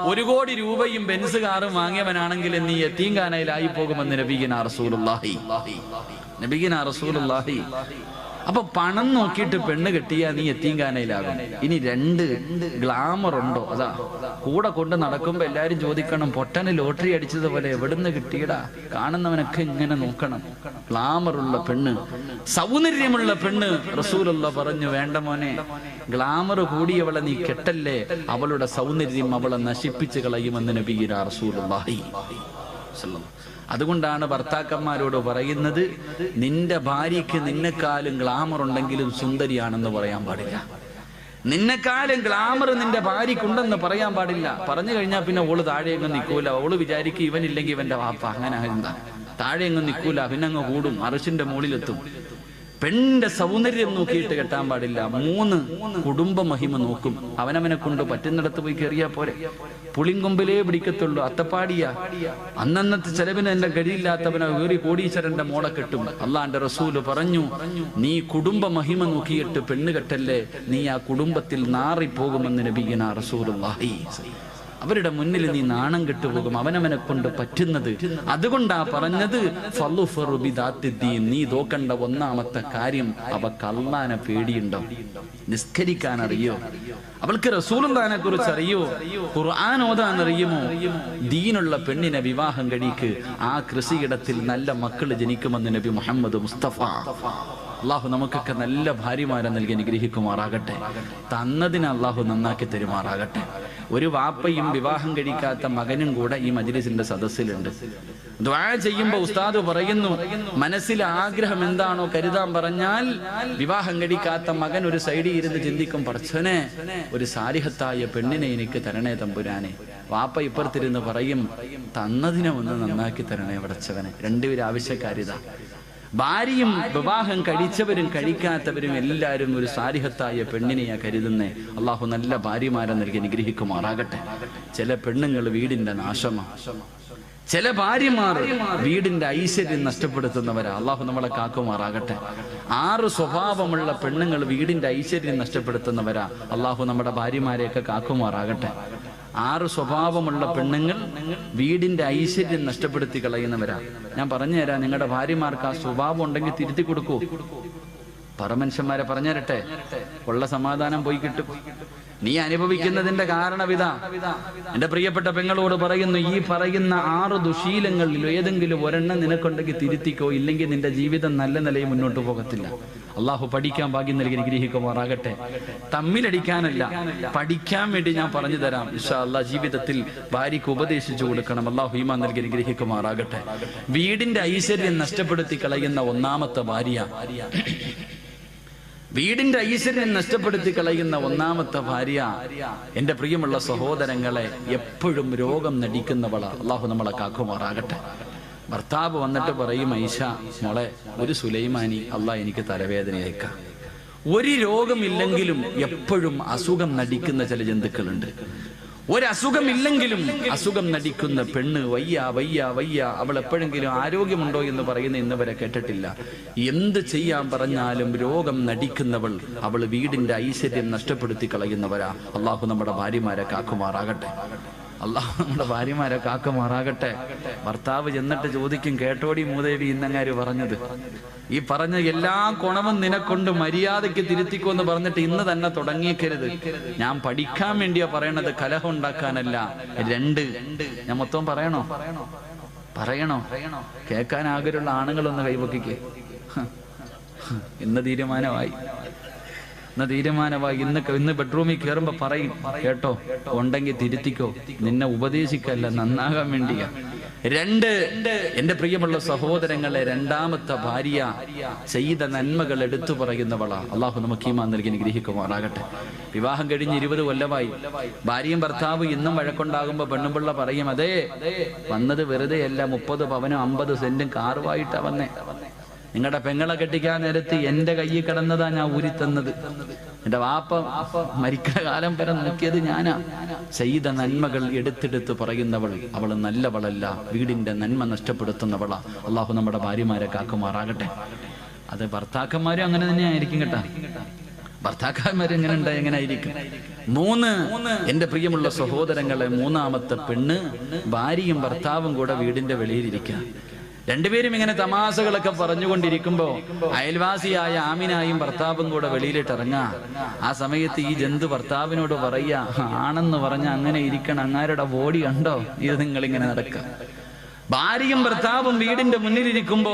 1 കോടി രൂപയും ബെൻസ് കാറും വാങ്ങിയവനാണെങ്കിൽ നീ യതീംഖാനയിലായി പോകുമെന്ന് നബിഗിന റസൂലുള്ളാഹി. അപ്പൊ പണം നോക്കിയിട്ട് പെണ്ണ് കെട്ടിയാ നീ യതീംഖാനയിലാകും. ഇനി 2 ഗ്ലാമർ ഉണ്ടോ? അതാ കൂടെ കൊണ്ട് നടക്കുമ്പോ എല്ലാരും ചോദിക്കണം, പൊട്ടന് ലോട്ടറി അടിച്ചതുപോലെ എവിടുന്ന് കിട്ടിയടാ? കാണുന്നവനൊക്കെ ഇങ്ങനെ നോക്കണം. ഗ്ലാമറുള്ള പെണ്ണ്, സൗന്ദര്യമുള്ള പെണ്ണ്. റസൂലുള്ള പറഞ്ഞു, വേണ്ട മോനെ, ഗ്ലാമർ കൂടിയവളെ നീ കെട്ടല്ലേ, അവളുടെ സൗന്ദര്യം അവളെ നശിപ്പിച്ചു കളയുമെന്ന് നബിയിന റസൂലുള്ളാഹി. അതുകൊണ്ടാണ് ഭർത്താക്കന്മാരോട് പറയുന്നത്, നിന്റെ ഭാര്യയ്ക്ക് നിന്നെക്കാളും ഗ്ലാമർ ഉണ്ടെങ്കിലും സുന്ദരിയാണെന്ന് പറയാൻ പാടില്ല. നിന്നെക്കാളും ഗ്ലാമർ നിന്റെ ഭാര്യക്കുണ്ടെന്ന് പറയാൻ പാടില്ല. പറഞ്ഞു കഴിഞ്ഞാൽ പിന്നെ ഓള് താഴെയെങ്ങും നിൽക്കൂല. ഓള് വിചാരിക്കും ഇവനില്ലെങ്കിൽ ഇവന്റെ വാപ്പ, അങ്ങനെ എന്താ താഴെയെങ്ങും നിൽക്കൂല, പിന്നെ അങ്ങ് കൂടും, അറശിന്റെ മുകളിലെത്തും. പെണ്ണിന്റെ സൗന്ദര്യം നോക്കിയിട്ട് കെട്ടാൻ പാടില്ല. 3 കുടുംബ മഹിമ നോക്കും. അവനവനെ കൊണ്ട് പറ്റുന്നിടത്ത് പോയി കയറിയാ പോരെ. പുളിങ്കൊമ്പിലേ പിടിക്കത്തുള്ളൂ, അത്തപ്പാടിയ അന്നന്നത്തെ ചെലവിന് എന്റെ ഗതിയില്ലാത്തവനെ വേറി കോടീശ്വരന്റെ മോളെ കെട്ടും. അള്ളാന്റെ റസൂല് പറഞ്ഞു, നീ കുടുംബ മഹിമ നോക്കിയിട്ട് പെണ്ണ് കെട്ടല്ലേ, നീ ആ കുടുംബത്തിൽ നാറിപ്പോകുമെന്ന് നബിയിന റസൂലുള്ളാഹി. അവരുടെ മുന്നിൽ നീ നാണം കെട്ടുപോകും, അവനവനെ കൊണ്ട് പറ്റുന്നത്. അതുകൊണ്ടാ പറഞ്ഞത്, നീ നോക്കണ്ട ഒന്നാമത്തെ കാര്യം, അവക്ക് അള്ളാനെ പേടിയുണ്ടോ? നിസ്കരിക്കാൻ അറിയോ? അവൾക്ക് റസൂലുള്ളാഹിനെ കുറിച്ച് അറിയോ? ഖുർആൻ ഓതാൻ അറിയുമോ? ദീനുള്ള പെണ്ണിനെ വിവാഹം കഴിക്ക്. ആ കൃഷിയിടത്തിൽ നല്ല മക്കൾ ജനിക്കുമെന്ന് നബി മുഹമ്മദ് മുസ്തഫ. അള്ളാഹു നമുക്കൊക്കെ നല്ല ഭാര്യമാരെ നൽകി അനുഗ്രഹിക്കുമാറാകട്ടെ. തന്നതിന് അള്ളാഹു നന്നാക്കി തരുമാറാകട്ടെ. ഒരു വാപ്പയും വിവാഹം കഴിക്കാത്ത മകനും കൂടെ ഈ മജ്‌ലിസിന്റെ സദസ്സിലുണ്ട്. ദുആ ചെയ്യുമ്പോ ഉസ്താദ് പറയുന്നു, മനസ്സിലെ ആഗ്രഹം എന്താണോ കരുതാൻ പറഞ്ഞാൽ, വിവാഹം കഴിക്കാത്ത മകൻ ഒരു സൈഡിൽ ഇരുന്ന് ചിന്തിക്കും, പടച്ചോനെ ഒരു സാലിഹത്തായ പെണ്ണിനെ എനിക്ക് തരണേ തമ്പുരാനെ. വാപ്പ ഇപ്പുറത്തിരുന്ന് പറയും, തന്നതിനെ ഒന്ന് നന്നാക്കി തരണേ പടച്ചവനെ. 2 പേരും ആവശ്യക്കാരിതാ. ഭാര്യയും വിവാഹം കഴിച്ചവരും കഴിക്കാത്തവരും എല്ലാവരും ഒരു സാലിഹത്തായ പെണ്ണിനെയാ കരുതുന്നേ. അള്ളാഹു നല്ല ഭാര്യമാരെ നൽകി അനുഗ്രഹിക്കുമാറാകട്ടെ. ചില പെണ്ണുങ്ങൾ വീടിന്റെ നാശമാണ്, ചില ഭാര്യമാർ വീടിന്റെ ഐശ്വര്യം നഷ്ടപ്പെടുത്തുന്നവരാ. അള്ളാഹു നമ്മളെ കാക്കുമാറാകട്ടെ. 6 സ്വഭാവമുള്ള പെണ്ണുങ്ങൾ വീടിന്റെ ഐശ്വര്യം നഷ്ടപ്പെടുത്തുന്നവരാ. അള്ളാഹു നമ്മുടെ ഭാര്യമാരെയൊക്കെ കാക്കുമാറാകട്ടെ. 6 സ്വഭാവമുള്ള പെണ്ണുങ്ങൾ വീടിന്റെ ഐശ്വര്യം നഷ്ടപ്പെടുത്തി കളയുന്നവരാ. ഞാൻ പറഞ്ഞുതരാം, നിങ്ങളുടെ ഭാര്യമാർക്ക് ആ സ്വഭാവം ഉണ്ടെങ്കിൽ തിരുത്തി കൊടുക്കൂ. പറമനുഷ്യന്മാരെ പറഞ്ഞുതരട്ടെ, ഉള്ള സമാധാനം പോയി കിട്ടും. നീ അനുഭവിക്കുന്നതിന്റെ കാരണവിതാ. എന്റെ പ്രിയപ്പെട്ട പെങ്ങളോട് പറയുന്നു, ഈ പറയുന്ന 6 ദുശീലങ്ങളിൽ ഏതെങ്കിലും ഒരെണ്ണം നിനക്കുണ്ടെങ്കിൽ തിരുത്തിക്കോ, ഇല്ലെങ്കിൽ നിന്റെ ജീവിതം നല്ല നിലയിൽ മുന്നോട്ട് പോകത്തില്ല. അള്ളാഹു പഠിക്കാൻ ഭാഗ്യം നൽകി അനുഗ്രഹിക്കുമാറാകട്ടെ. തമ്മിലടിക്കാനല്ല, പഠിക്കാൻ വേണ്ടി ഞാൻ പറഞ്ഞു തരാം. ഇൻഷാ അല്ലാഹ് ജീവിതത്തിൽ ഭാര്യയ്ക്ക് ഉപദേശിച്ചു കൊടുക്കണം. അള്ളാഹു ഈമാൻ നൽകി അനുഗ്രഹിക്കുമാറാകട്ടെ. വീടിന്റെ ഐശ്വര്യം നഷ്ടപ്പെടുത്തി കളയുന്ന ഒന്നാമത്തെ ഭാര്യ, വീടിന്റെ ഐശ്വര്യം നഷ്ടപ്പെടുത്തി കളയുന്ന ഒന്നാമത്തെ ഭാര്യ, എന്റെ പ്രിയമുള്ള സഹോദരങ്ങളെ, എപ്പോഴും രോഗം നടിക്കുന്നവള. അള്ളാഹു നമ്മളെ കാക്കുമാറാകട്ടെ. ഭർത്താവ് വന്നിട്ട് പറയും, ഐഷ മോളെ, ഒരു സുലൈമാനി അള്ളാഹ് എനിക്ക് തലവേദന അയക്കാം. ഒരു രോഗമില്ലെങ്കിലും എപ്പോഴും അസുഖം നടിക്കുന്ന ചില ജന്തുക്കളുണ്ട്. ഒരസുഖമില്ലെങ്കിലും അസുഖം നടിക്കുന്ന പെണ്ണ്, വയ്യ വയ്യ വയ്യ, അവൾ എപ്പോഴെങ്കിലും ആരോഗ്യമുണ്ടോ എന്ന് പറയുന്ന ഇന്ന് വരെ കേട്ടിട്ടില്ല. എന്ത് ചെയ്യാൻ പറഞ്ഞാലും രോഗം നടിക്കുന്നവൾ, അവൾ വീടിന്റെ ഐശ്വര്യം നഷ്ടപ്പെടുത്തി കളയുന്നവരാ. അള്ളാഹു നമ്മുടെ ഭാര്യമാരെ കാക്കുമാറാകട്ടെ. അള്ളാഹു നമ്മുടെ ഭാര്യമാരെ കാക്കുമാറാകട്ടെ. ഭർത്താവ് ചെന്നിട്ട് ചോദിക്കും, കേട്ടോടി മൂദേവി ഇന്നങ്ങാര് പറഞ്ഞത്, ഈ പറഞ്ഞ എല്ലാ ഗുണവും നിനക്കൊണ്ട് മര്യാദയ്ക്ക് തിരുത്തിക്കോന്ന് പറഞ്ഞിട്ട് ഇന്ന് തന്നെ തുടങ്ങിയേക്കരുത്. ഞാൻ പഠിക്കാൻ വേണ്ടിയാ പറയണത്, കലഹം ഉണ്ടാക്കാനല്ല. 2 ഞാൻ മൊത്തം പറയണോ? പറയണോ? കേൾക്കാൻ ആഗ്രഹമുള്ള ആണുങ്ങളൊന്ന് കൈവക്കിക്കേ. ഇന്ന് തീരുമാനമായി. ഇന്ന് ബെഡ്റൂമിൽ കയറുമ്പോ പറയും, കേട്ടോ, ഉണ്ടെങ്കിൽ തിരുത്തിക്കോ, നിന്നെ ഉപദേശിക്കല്ല, നന്നാകാൻ വേണ്ടിയാ. 2, എന്റെ പ്രിയമുള്ള സഹോദരങ്ങളെ, രണ്ടാമത്തെ ഭാര്യ ചെയ്ത നന്മകൾ എടുത്തു പറയുന്നവളാ. അള്ളാഹു നമുക്ക് ഈമാൻ നൽകി അനുഗ്രഹിക്കുമാറാകട്ടെ. വിവാഹം കഴിഞ്ഞ് 20 കൊല്ലമായി. ഭാര്യയും ഭർത്താവ് ഇന്നും വഴക്കുണ്ടാകുമ്പോ പെണ്ണുപിള്ള പറയും, അതേ വന്നത് വെറുതെ അല്ല, 30 പവനും 50 സെന്റും കാറുമായിട്ടാ വന്നേ. നിങ്ങളുടെ പെങ്ങളെ കെട്ടിക്കാൻ നേരത്ത് എന്റെ കയ്യിൽ കിടന്നതാ ഞാൻ ഊരിത്തന്നത്. എന്റെ വാപ്പ മരിക്കുന്ന കാലം വരെ നോക്കിയത് ഞാനാ. ചെയ്ത നന്മകൾ എടുത്തെടുത്ത് പറയുന്നവൾ, അവള് നല്ലവളല്ല, വീടിന്റെ നന്മ നഷ്ടപ്പെടുത്തുന്നവളാ. അള്ളാഹു നമ്മുടെ ഭാര്യമാരെ കാക്കുമാറാകട്ടെ. അത് ഭർത്താക്കന്മാരും അങ്ങനെ തന്നെ ആയിരിക്കും കേട്ടാ. ഭർത്താക്കന്മാര് എങ്ങനെ ഉണ്ടായി എങ്ങനെ ആയിരിക്കും. 3, എന്റെ പ്രിയമുള്ള സഹോദരങ്ങളെ, മൂന്നാമത്തെ പെണ്ണ് ഭാര്യയും ഭർത്താവും കൂടെ വീടിന്റെ വെളിയിലിരിക്കുക. രണ്ടുപേരും ഇങ്ങനെ തമാശകളൊക്കെ പറഞ്ഞുകൊണ്ടിരിക്കുമ്പോ അയൽവാസിയായ ആമിനായും ഭർത്താവും കൂടെ വെളിയിലിട്ട് ഇറങ്ങാ. ആ സമയത്ത് ഈ ജന്തു ഭർത്താവിനോട് പറയാ, ആണെന്ന് പറഞ്ഞ അങ്ങനെ ഇരിക്കണം, അങ്ങാരുടെ ബോഡി കണ്ടോ, ഇത് നിങ്ങളിങ്ങനെ നടക്കുക. ഭാര്യയും ഭർത്താവും വീടിന്റെ മുന്നിലിരിക്കുമ്പോ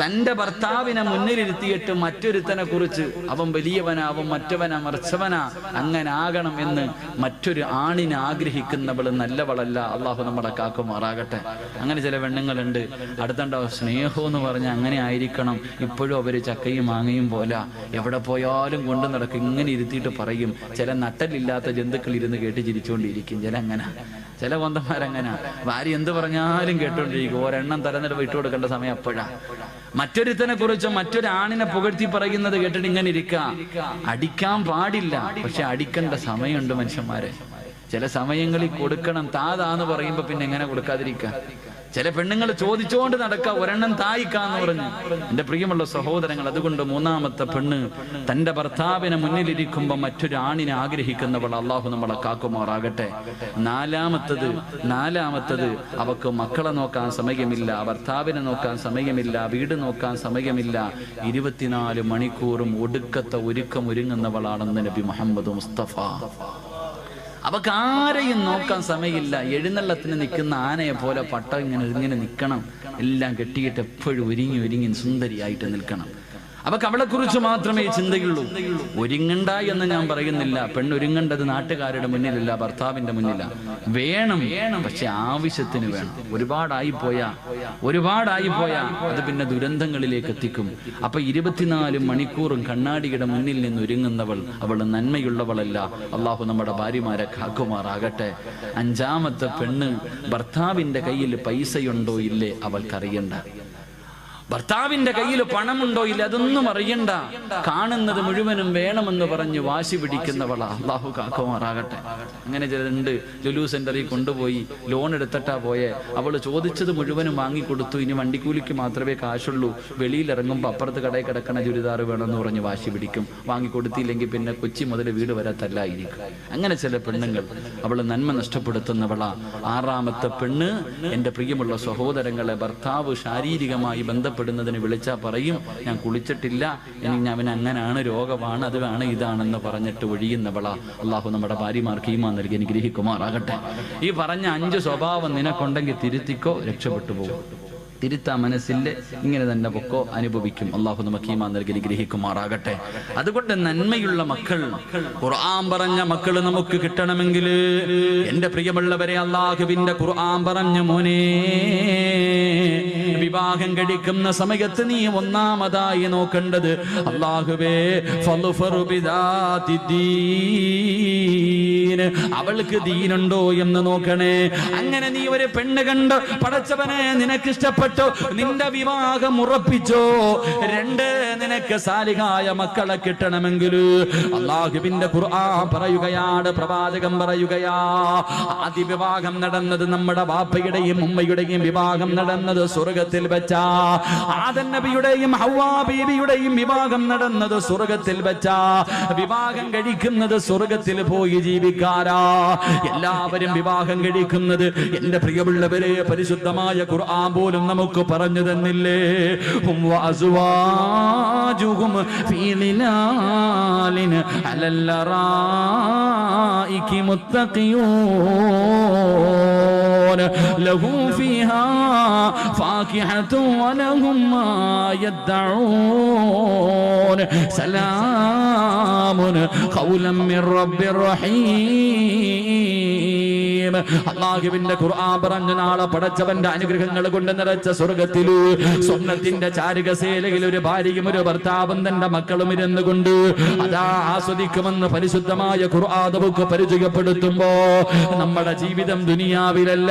തന്റെ ഭർത്താവിനെ മുന്നിലിരുത്തിയിട്ട് മറ്റൊരുത്തനെ കുറിച്ച് അവൻ വലിയവനാ, അവൻ മറ്റവനാ, മറിച്ചവനാ, അങ്ങനെ ആകണം എന്ന് മറ്റൊരു ആണിനെ ആഗ്രഹിക്കുന്നവൾ നല്ലവളല്ല. അള്ളാഹു നമ്മളെ കാക്കുമാറാകട്ടെ. അങ്ങനെ ചില പെണ്ണുങ്ങളുണ്ട്, അടുത്തുണ്ടോ സ്നേഹം എന്ന് പറഞ്ഞ അങ്ങനെ ആയിരിക്കണം, ഇപ്പോഴും അവര് ചക്കയും മാങ്ങയും പോലെ എവിടെ പോയാലും കൊണ്ടു നടക്കും. ഇങ്ങനെ ഇരുത്തിയിട്ട് പറയും. ചില നട്ടലില്ലാത്ത ജന്തുക്കൾ ഇരുന്ന് കേട്ട് ചിരിച്ചുകൊണ്ടിരിക്കും. ചില കൊന്തന്മാരങ്ങനെ ഭാര്യ എന്ത് പറഞ്ഞാലും കേട്ടോണ്ടിരിക്കും. ഒരെണ്ണം തരന്നിട്ട് ഇട്ട് കൊടുക്കേണ്ട സമയം അപ്പോഴാ. മറ്റൊരുത്തനെ കുറിച്ച് മറ്റൊരു ആണിനെ പുകഴ്ത്തി പറയുന്നത് കേട്ടിട്ട് ഇങ്ങനെ ഇരിക്കാം. അടിക്കാൻ പാടില്ല, പക്ഷെ അടിക്കേണ്ട സമയമുണ്ട് മനുഷ്യന്മാരെ. ചില സമയങ്ങളിൽ കൊടുക്കണം. താതാന്ന് പറയുമ്പോ പിന്നെ എങ്ങനെ കൊടുക്കാതിരിക്കാം. ചില പെണ്ണുങ്ങൾ ചോദിച്ചുകൊണ്ട് നടക്കുക, ഒരെണ്ണം തായിക്കാന്ന് പറഞ്ഞു. എന്റെ പ്രിയമുള്ള സഹോദരങ്ങൾ, അതുകൊണ്ട് മൂന്നാമത്തെ പെണ്ണ് തന്റെ ഭർത്താവിനെ മുന്നിലിരിക്കുമ്പോ മറ്റൊരു ആണിനെ ആഗ്രഹിക്കുന്നവൾ. അള്ളാഹു നമ്മളെ കാക്കുമാറാകട്ടെ. നാലാമത്തത് അവക്ക് മക്കളെ നോക്കാൻ സമയമില്ല, ഭർത്താവിനെ നോക്കാൻ സമയമില്ല, വീട് നോക്കാൻ സമയമില്ല. 24 മണിക്കൂറും ഒടുക്കത്തെ ഒരുങ്ങുന്നവളാണെന്ന് നബി മുഹമ്മദ് മുസ്തഫ. അവക്ക് ആരെയും നോക്കാൻ സമയമില്ല. എഴുന്നള്ളത്തിന് നിൽക്കുന്ന ആനയെ പോലെ പട്ട ഇങ്ങനെ നിൽക്കണം. എല്ലാം കെട്ടിയിട്ട് എപ്പോഴും ഒരുങ്ങി സുന്ദരിയായിട്ട് നിൽക്കണം. അവക്ക് അവളെ കുറിച്ച് മാത്രമേ ചിന്തയുള്ളൂ. ഒരുങ്ങണ്ട എന്ന് ഞാൻ പറയുന്നില്ല. പെണ്ണൊരുങ്ങേണ്ടത് നാട്ടുകാരുടെ മുന്നിലല്ല, ഭർത്താവിന്റെ മുന്നില. വേണം, പക്ഷെ ആവശ്യത്തിന് വേണം. ഒരുപാടായിപ്പോയാ അത് പിന്നെ ദുരന്തങ്ങളിലേക്ക് എത്തിക്കും. അപ്പൊ 24 മണിക്കൂറും കണ്ണാടിയുടെ മുന്നിൽ നിന്ന് ഒരുങ്ങുന്നവൾ അവൾ നന്മയുള്ളവളല്ല. അള്ളാഹു നമ്മുടെ ഭാര്യമാരെ കാക്കുമാറാകട്ടെ. 5-ാമത്തെ പെണ്ണ് ഭർത്താവിന്റെ കയ്യിൽ പൈസയുണ്ടോ ഇല്ലേ അവൾക്കറിയണ്ട. ഭർത്താവിന്റെ കയ്യിൽ പണമുണ്ടോ ഇല്ല അതൊന്നും അറിയണ്ട. കാണുന്നത് മുഴുവനും വേണമെന്ന് പറഞ്ഞ് വാശി പിടിക്കുന്നവളാ. അള്ളാഹു കാക്കുമാറാകട്ടെ. അങ്ങനെ ചിലരുണ്ട്, ലുലു സെന്ററിൽ കൊണ്ടുപോയി ലോൺ എടുത്തിട്ടാ പോയെ. അവള് ചോദിച്ചത് മുഴുവനും വാങ്ങിക്കൊടുത്തു, ഇനി വണ്ടിക്കൂലിക്ക് മാത്രമേ കാശുള്ളൂ. വെളിയിലിറങ്ങുമ്പോൾ അപ്പുറത്ത് കടയിൽ കിടക്കണ ചുരിദാർ വേണമെന്ന് പറഞ്ഞ് വാശി പിടിക്കും. വാങ്ങിക്കൊടുത്തില്ലെങ്കിൽ പിന്നെ കൊച്ചി മുതൽ വീട് വരെ തല്ലായിരിക്കും. അങ്ങനെ ചില പെണ്ണുങ്ങൾ, അവള് നന്മ നഷ്ടപ്പെടുത്തുന്നവളാ. 6-ാമത്തെ പെണ്ണ്, എന്റെ പ്രിയമുള്ള സഹോദരങ്ങളെ, ഭർത്താവ് ശാരീരികമായി ബന്ധപ്പെടുന്നതിന് വിളിച്ചാൽ പറയും, ഞാൻ കുളിച്ചിട്ടില്ല, എനിക്ക് അവൻ അങ്ങനാണ്, രോഗമാണ്, അതാണ് ഇതാണെന്ന് പറഞ്ഞിട്ട് ഒഴിയുന്നവളാ. അള്ളാഹു നമ്മുടെ ഭാര്യമാർക്ക് ഈമാൻ നൽകി അനുഗ്രഹിക്കുമാറാകട്ടെ. ഈ പറഞ്ഞ 5 സ്വഭാവം നിനക്കുണ്ടെങ്കിൽ തിരുത്തിക്കോ, രക്ഷപ്പെട്ടു പോകും. തിരുത്താ മനസ്സില്ല, ഇങ്ങനെ തന്നെ പൊക്കോ, അനുഭവിക്കും. അള്ളാഹു നമുക്ക് ഈമാൻ നൽകി അനുഗ്രഹിക്കുമാറാകട്ടെ. അതുകൊണ്ട് നന്മയുള്ള മക്കൾ, ഖുർആൻ പറഞ്ഞ മക്കൾ നമുക്ക് കിട്ടണമെങ്കിൽ, എന്റെ പ്രിയമുള്ളവരെ, അള്ളാഹുവിന്റെ ഖുർആൻ പറഞ്ഞു, മോനെ, വിവാഹം കഴിക്കുന്ന സമയത്ത് നീ ഒന്നാമതായി നോക്കേണ്ടത്, അല്ലാഹുവേ ഫളുഫറു ബിദാതി ദീൻ, അവൾക്ക് ദീനുണ്ടോ എന്ന് നോക്കണേ. അങ്ങനെ നീ ഒരു പെണ്ണ് കണ്ട്, പടച്ചവനെ നിനക്ക് ഇഷ്ടപ്പെട്ടു, നിന്റെ വിവാഹം ഉറപ്പിച്ചോ. 2, നിനക്ക് സാലിഹായ മക്കളെ കിട്ടണമെങ്കിൽ അല്ലാഹുവിന്റെ ഖുർആൻ പറയുകയാണ്, പ്രവാചകൻ പറയുകയാ, ആദ്യ വിവാഹം നടന്നത് നമ്മുടെ ബാപ്പയുടെയും ഉമ്മയുടെയും വിവാഹം നടന്നത് സ്വർഗത്തിൽ വെച്ച്. വെച്ചാ, ആദം നബിയുടെയും ഹവ്വാ ബീവിയുടെയും വിവാഹം നടന്നത് സ്വർഗത്തിൽ വെച്ചാ, വിവാഹം കഴിക്കുന്നത് സ്വർഗത്തിൽ പോയി ജീവിക്കാരാ. എല്ലാവരും വിവാഹം കഴിക്കുന്നത് എന്റെ പ്രിയമുള്ളവരെ പരിശുദ്ധമായ ഖുർആൻ പോലും നമുക്ക് പറഞ്ഞു തന്നില്ലേ? ഹും വഅസ്വാജുഹും ഫീ ളിലാലിൻ അലൽ ലറായികി മുത്തഖിയൂൻ ലഹും ഫീഹാ ഫാകിഹതു വലഹും മാ യദ്ദഊൻ സലാമുൻ ഖൗലൻ മിർ റബ്ബിർ റഹീം. അല്ലാഹുവിന്റെ ഖുർആൻ പറഞ്ഞു നാളെ പടച്ചവന്റെ അനുഗ്രഹങ്ങൾ കൊണ്ട് നിറച്ച സ്വർഗ്ഗത്തില് സ്വർണ്ണത്തിന്റെ ചാരുകസേലയിൽ ഒരു ഭാര്യയും ഒരു ഭർത്താവും തന്റെ മക്കളും ഇരുന്നു കൊണ്ട് അതാ ആസ്വദിക്കുമെന്ന് പരിശുദ്ധമായ ഖുർആൻ നമുക്ക് പരിചയപ്പെടുത്തുമ്പോ നമ്മുടെ ജീവിതം ദുനിയാവിലല്ല,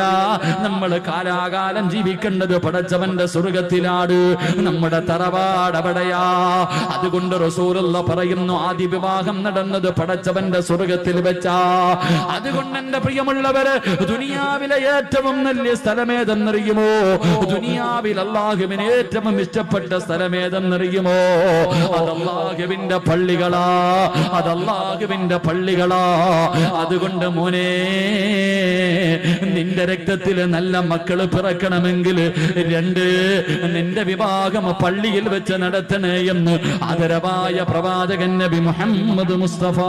നമ്മൾ കാലാകാലം ജീവിക്കേണ്ടത് പടച്ചവന്റെ സ്വർഗ്ഗത്തിലാണ്. നമ്മുടെ തറവാട് അവിടെയാ. അതുകൊണ്ട് റസൂലുള്ള പറയുന്നു ആദ്യ വിവാഹം നടന്നത് പടച്ചവന്റെ സ്വർഗ്ഗത്തിൽ വെച്ചാ. അതുകൊണ്ട് എന്റെ പ്രിയമുള്ളവര്, ദുനിയാവിലെ ഏറ്റവും നല്ല സ്ഥലമേതെന്നറിയുമോ? ദുനിയാവിൽ അല്ലാഹുവിന് ഏറ്റവും ഇഷ്ടപ്പെട്ട സ്ഥലമേതെന്നറിയുമോ? അതല്ലാഹുവിന്റെ പള്ളികളാ, അതല്ലാഹുവിന്റെ പള്ളികളാ. അതുകൊണ്ട് മോനെ, നിന്റെ രക്തത്തിൽ നല്ല മക്കള് പിറക്കണമെങ്കിൽ രണ്ട്, നിന്റെ വിവാഹം പള്ളിയിൽ വെച്ച് നടത്തണേ എന്ന് ആദരവായ പ്രവാചകൻ നബി മുഹമ്മദ് മുസ്തഫ.